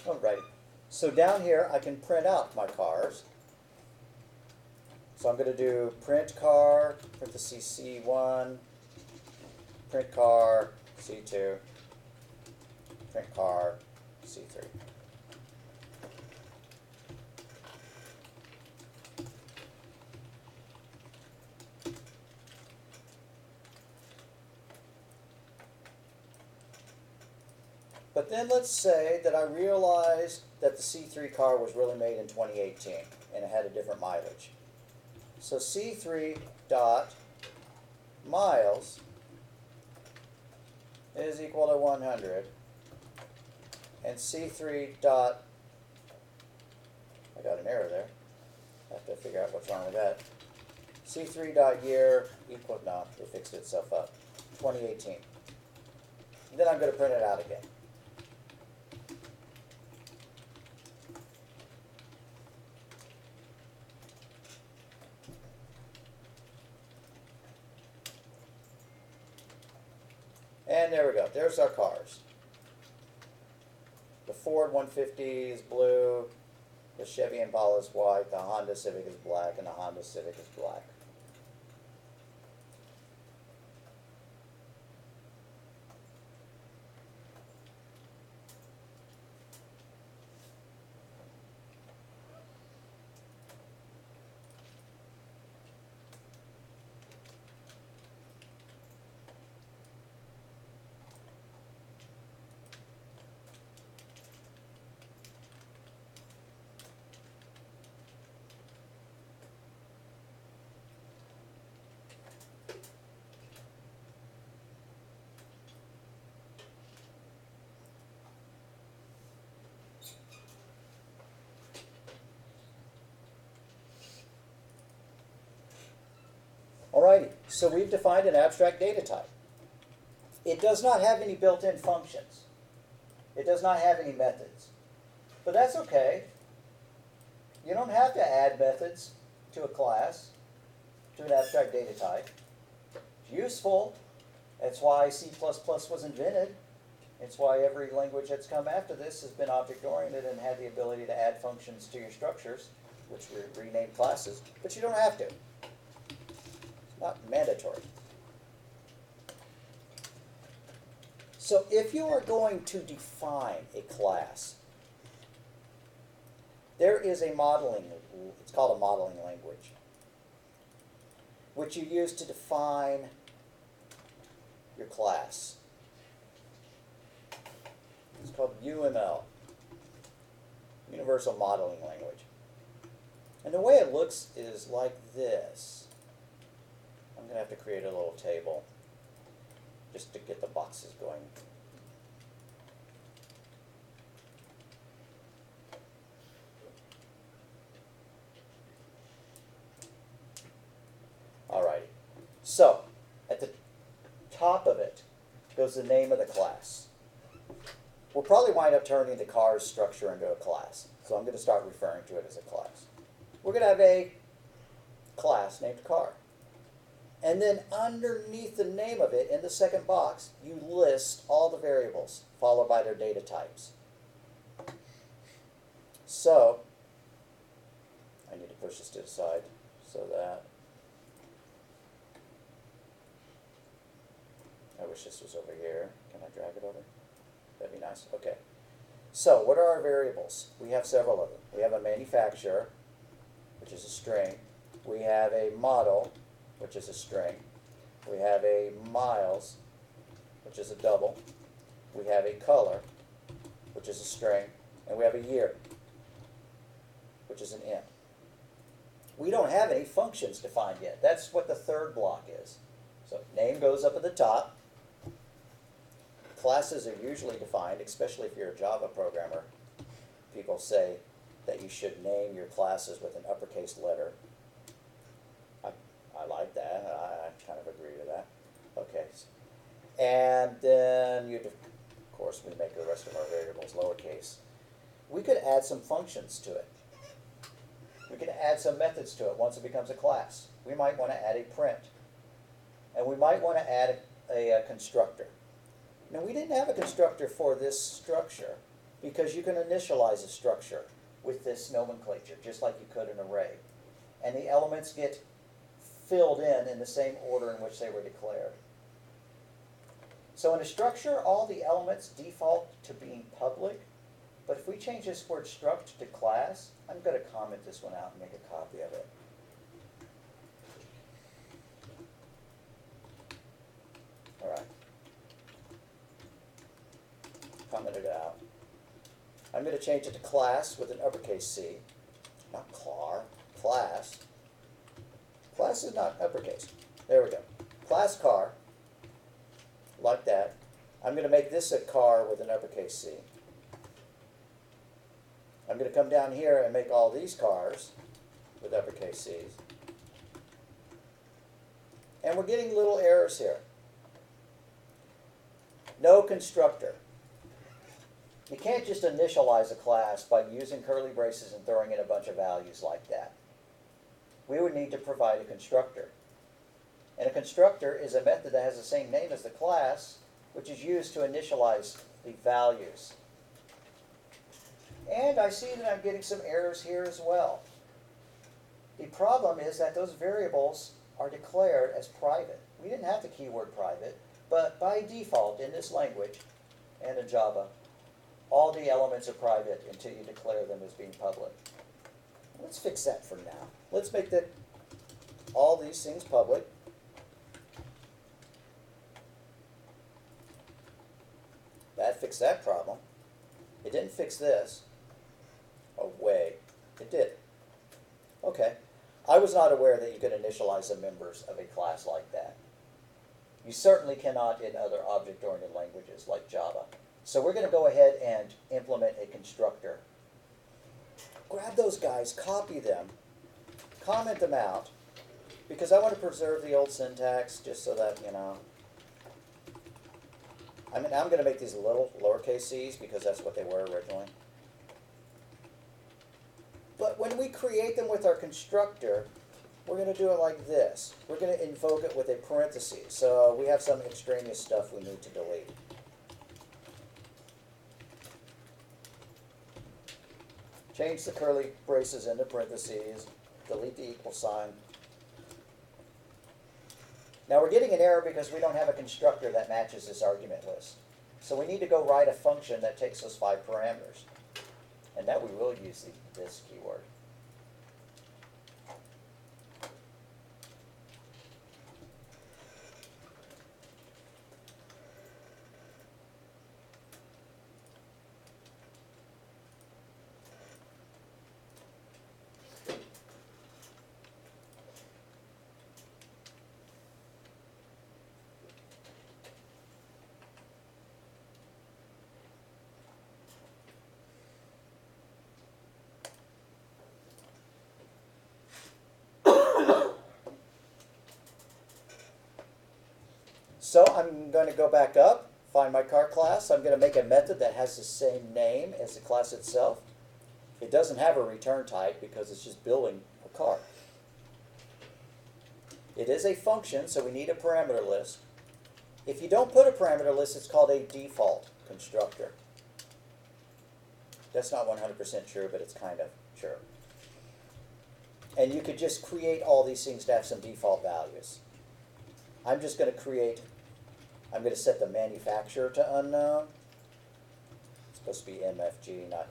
Alrighty. So down here I can print out my cars. So I'm going to do print car, print the CC1, print car, C2, print car, C3. But then let's say that I realized that the C3 car was really made in 2018 and it had a different mileage. So C3 dot miles is equal to 100, and C3 dot, I got an error there, I have to figure out what's wrong with that. C3 dot year equal, no, it fixed itself up, 2018. Then I'm going to print it out again. And there we go. There's our cars. The Ford 150 is blue, the Chevy Impala is white, the Honda Civic is black, and the Honda Civic is black. Alrighty, so we've defined an abstract data type. It does not have any built-in functions. It does not have any methods. But that's okay. You don't have to add methods to a class, to an abstract data type. It's useful. That's why C++ was invented. It's why every language that's come after this has been object-oriented and had the ability to add functions to your structures, which we rename classes. But you don't have to. Not mandatory. So if you are going to define a class, there is a modeling, it's called a modeling language, which you use to define your class. It's called UML, Universal Modeling Language. And the way it looks is like this. I'm going to have to create a little table just to get the boxes going. Alrighty. So, at the top of it goes the name of the class. We'll probably wind up turning the car's structure into a class. So I'm going to start referring to it as a class. We're going to have a class named car. And then underneath the name of it, in the second box, you list all the variables, followed by their data types. So, I need to push this to the side so that, I wish this was over here. Can I drag it over? That'd be nice. Okay. So, what are our variables? We have several of them. We have a manufacturer, which is a string. We have a model, which is a string. We have a miles, which is a double. We have a color, which is a string. And we have a year, which is an int. We don't have any functions defined yet. That's what the third block is. So name goes up at the top. Classes are usually defined, especially if you're a Java programmer. People say that you should name your classes with an uppercase letter. I like that. I kind of agree with that. Okay. And then, of course, we make the rest of our variables lowercase. We could add some functions to it. We could add some methods to it once it becomes a class. We might want to add a print. And we might want to add a constructor. Now, we didn't have a constructor for this structure, because you can initialize a structure with this nomenclature, just like you could an array. And the elements get filled in the same order in which they were declared. So in a structure, all the elements default to being public, but if we change this word struct to class, I'm going to comment this one out and make a copy of it. All right. Commented it out. I'm going to change it to class with an uppercase C, not clar, class. Class is not uppercase. There we go. Class car, like that. I'm going to make this a car with an uppercase C. I'm going to come down here and make all these cars with uppercase C's. And we're getting little errors here. No constructor. You can't just initialize a class by using curly braces and throwing in a bunch of values like that. We would need to provide a constructor. And a constructor is a method that has the same name as the class, which is used to initialize the values. And I see that I'm getting some errors here as well. The problem is that those variables are declared as private. We didn't have the keyword private, but by default in this language and in Java, all the elements are private until you declare them as being public. Let's fix that for now. Let's make that all these things public. That fixed that problem. It didn't fix this. Oh, wait. It did. Okay. I was not aware that you could initialize the members of a class like that. You certainly cannot in other object-oriented languages like Java. So we're going to go ahead and implement a constructor. Grab those guys, copy them, comment them out, because I want to preserve the old syntax just so that, you know. I'm going to make these little lowercase c's because that's what they were originally. But when we create them with our constructor, we're going to do it like this. We're going to invoke it with a parenthesis. So we have some extraneous stuff we need to delete. Change the curly braces into parentheses. Delete the equal sign. Now we're getting an error because we don't have a constructor that matches this argument list. So we need to go write a function that takes those 5 parameters. And that we will use this keyword. So I'm going to go back up, find my car class. I'm going to make a method that has the same name as the class itself. It doesn't have a return type because it's just building a car. It is a function, so we need a parameter list. If you don't put a parameter list, it's called a default constructor. That's not 100% true, but it's kind of true. And you could just create all these things to have some default values. I'm just going to I'm going to set the manufacturer to unknown. It's supposed to be MFG, not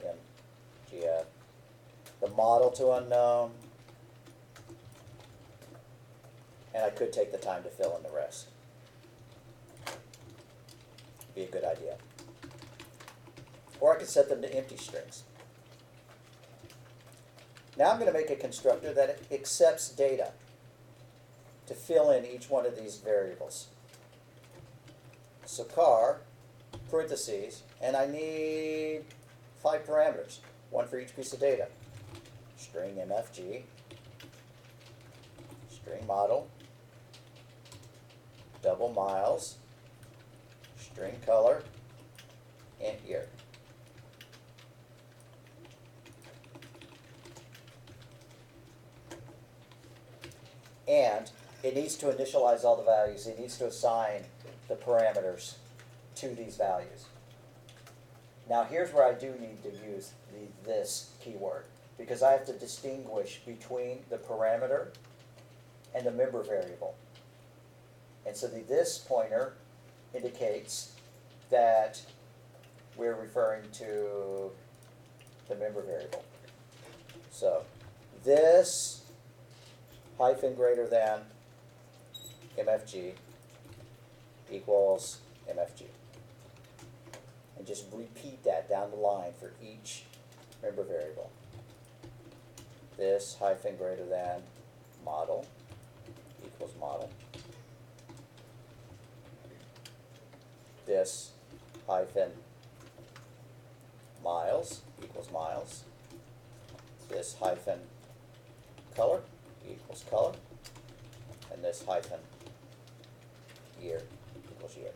MGF. The model to unknown. And I could take the time to fill in the rest. Be a good idea. Or I could set them to empty strings. Now I'm going to make a constructor that accepts data to fill in each one of these variables. So car, parentheses, and I need 5 parameters, 1 for each piece of data. String MFG, string model, double miles, string color, and year. And it needs to initialize all the values. It needs to assign the parameters to these values. Now here's where I do need to use the this keyword, because I have to distinguish between the parameter and the member variable. And so the this pointer indicates that we're referring to the member variable. So this hyphen greater than MFG equals MFG. And just repeat that down the line for each member variable. This hyphen greater than model equals model. This hyphen miles equals miles. This hyphen color equals color. And this hyphen year equals year.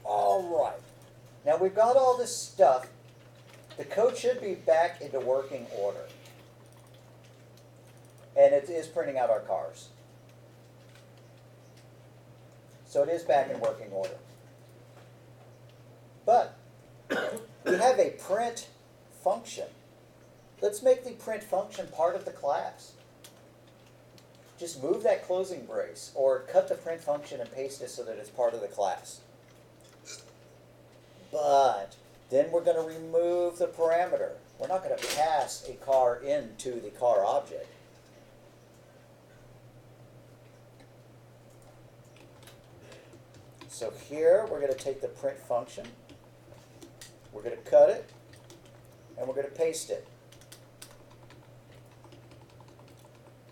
All right. Now we've got all this stuff. The code should be back into working order. And it is printing out our cars. So it is back in working order. But we have a print function. Let's make the print function part of the class. Just move that closing brace or cut the print function and paste it so that it's part of the class. But then we're going to remove the parameter. We're not going to pass a car into the car object. So here we're going to take the print function, we're going to cut it, and we're going to paste it.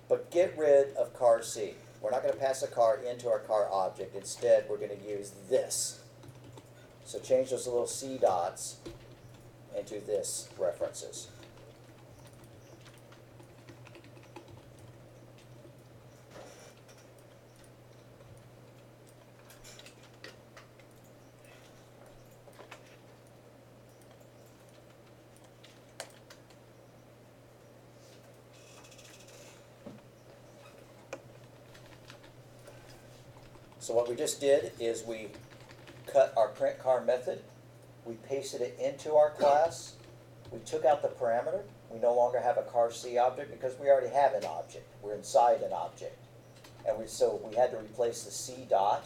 But get rid of car C. We're not going to pass a car into our car object. Instead, we're going to use this. So change those little C dots into this references. So what we just did is we cut our print car method, we pasted it into our class, we took out the parameter, we no longer have a car C object because we already have an object. We're inside an object. And so we had to replace the C dot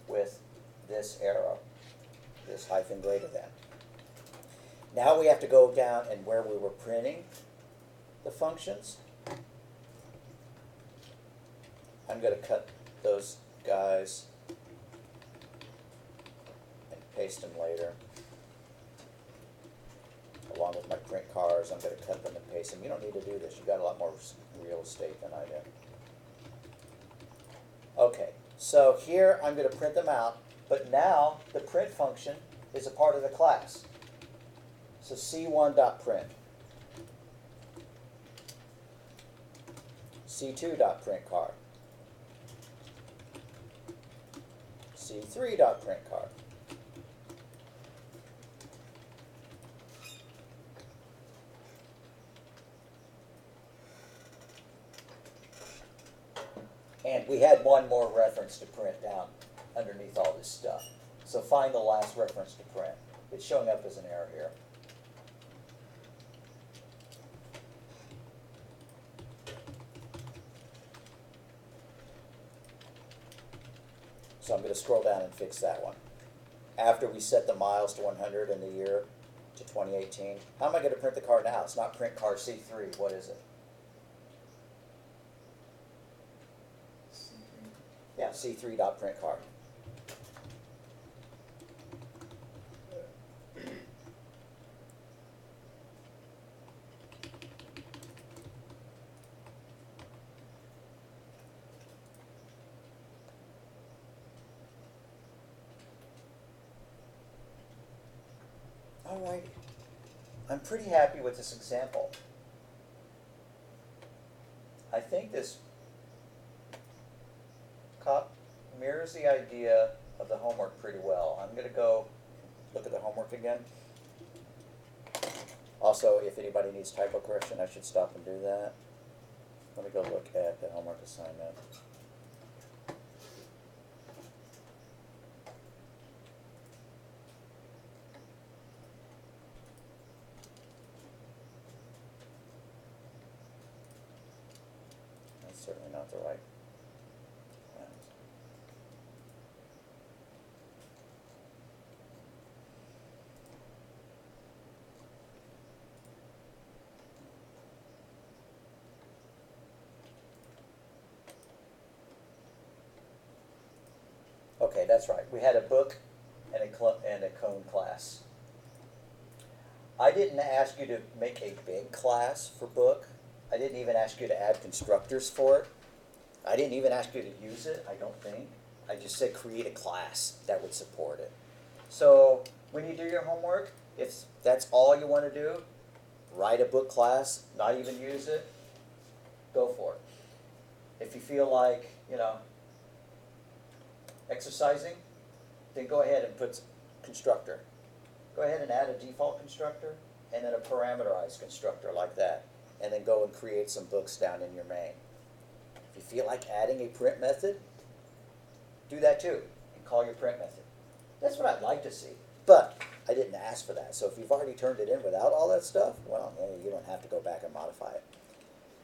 with this arrow, this hyphen greater than. Now we have to go down and where we were printing the functions, I'm going to cut those guys and paste them later. Along with my print cars, I'm going to cut them and paste them. You don't need to do this. You've got a lot more real estate than I do. Okay, so here I'm going to print them out, but now the print function is a part of the class. So C1.print, C2.print car, C3.print car. And we had one more reference to print down underneath all this stuff. So find the last reference to print. It's showing up as an error here. So I'm going to scroll down and fix that one. After we set the miles to 100 and the year to 2018, how am I going to print the car now? It's not print car C3. What is it? Yeah, C3.print car. All I'm pretty happy with this example. I think this mirrors the idea of the homework pretty well. I'm going to go look at the homework again. Also, if anybody needs typo correction, I should stop and do that. Let me go look at the homework assignment. That's certainly not the right one. Okay, that's right. We had a book and a cone class. I didn't ask you to make a big class for book. I didn't even ask you to add constructors for it. I didn't even ask you to use it, I don't think. I just said create a class that would support it. So when you do your homework, if that's all you want to do, write a book class, not even use it, go for it. If you feel like, exercising, then go ahead and put constructor. Go ahead and add a default constructor and then a parameterized constructor like that. And then go and create some books down in your main. If you feel like adding a print method, do that too and call your print method. That's what I'd like to see. But I didn't ask for that. So if you've already turned it in without all that stuff, well, you don't have to go back and modify it.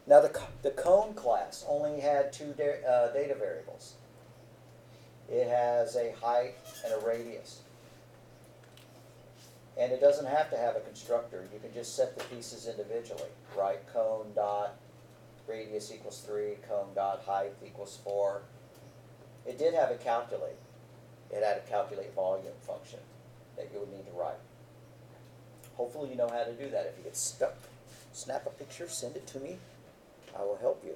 Now the cone class only had two data variables. It has a height and a radius. And it doesn't have to have a constructor. You can just set the pieces individually, right? Cone dot radius equals 3, cone dot height equals 4. It did have a calculate. It had a calculate volume function that you would need to write. Hopefully you know how to do that. If you get stuck, snap a picture, send it to me. I will help you.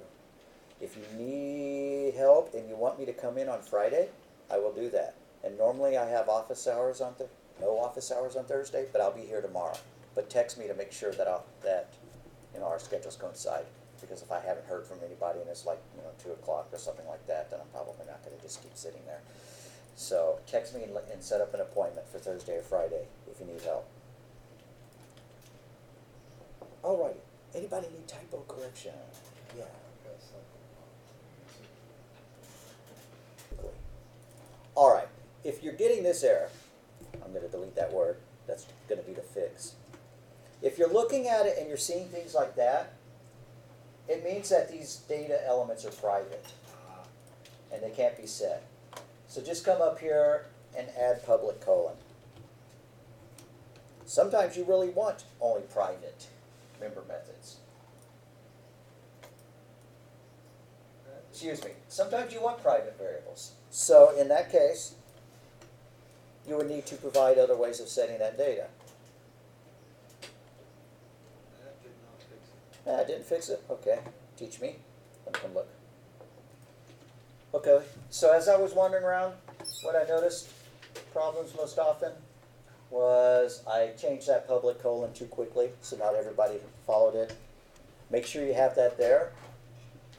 If you need help and you want me to come in on Friday, I will do that. And normally I have office hours on no office hours on Thursday, but I'll be here tomorrow. But text me to make sure that our schedules coincide. Because if I haven't heard from anybody and it's like 2 o'clock or something like that, then I'm probably not going to just keep sitting there. So text me and set up an appointment for Thursday or Friday if you need help. All right. Anybody need typo correction? Yeah. All right. If you're getting this error, I'm going to delete that word. That's going to be the fix. If you're looking at it and you're seeing things like that, it means that these data elements are private and they can't be set. So just come up here and add public colon. Sometimes you really want only private member methods. Excuse me. Sometimes you want private variables. So in that case, you would need to provide other ways of setting that data. That did not fix it. Ah, didn't fix it? Okay. Teach me. Let me come look. Okay. So as I was wandering around, what I noticed problems most often was I changed that public colon too quickly, so not everybody followed it. Make sure you have that there.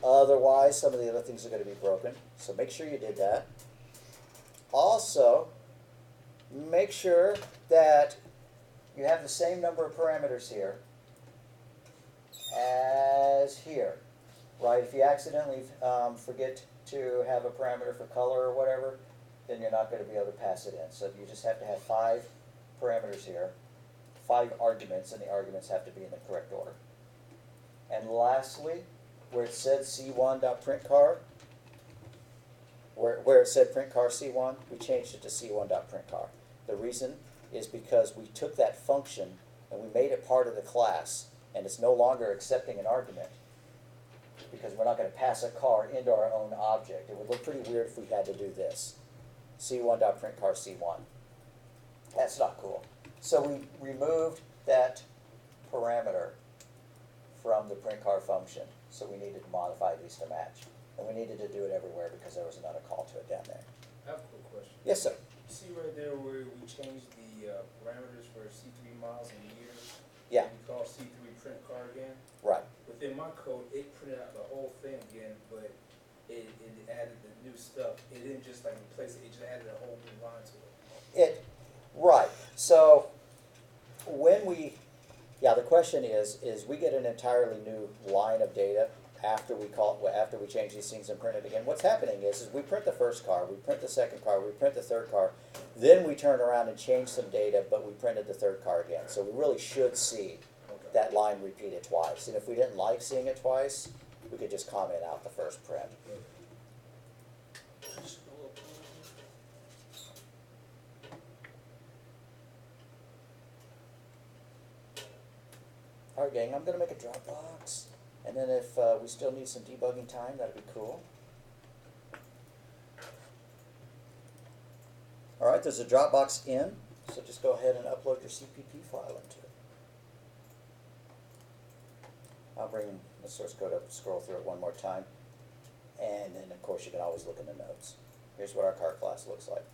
Otherwise, some of the other things are going to be broken. So make sure you did that. Also, make sure that you have the same number of parameters here as here, right? If you accidentally forget to have a parameter for color or whatever, then you're not going to be able to pass it in. So you just have to have 5 parameters here, 5 arguments, and the arguments have to be in the correct order. And lastly, where it said C1.printCar, where it said printCar C1, we changed it to C1.printCar. The reason is because we took that function and we made it part of the class, and it's no longer accepting an argument because we're not going to pass a car into our own object. It would look pretty weird if we had to do this. C1.printCar C1. That's not cool. So we removed that parameter from the printCar function. So we needed to modify these to match. And we needed to do it everywhere because there was another call to it down there. I have a quick question. Yes, sir. You see right there where we changed the parameters for C3 miles and years? Yeah. And you call C3 print car again. Right. Within my code, it printed out the whole thing again, but it added the new stuff. It didn't just like replace it, it just added a whole new line to it. Right, so when yeah, the question is we get an entirely new line of data after we change these things and print it again. What's happening is we print the first car, we print the second car, we print the third car, then we turn around and change some data, but we printed the third car again. So we really should see that line repeated twice. And if we didn't like seeing it twice, we could just comment out the first print. Alright gang, I'm going to make a Dropbox, and then if we still need some debugging time, that'd be cool. Alright, there's a Dropbox in, so just go ahead and upload your CPP file into it. I'll bring the source code up, scroll through it one more time, and then of course you can always look in the notes. Here's what our car class looks like.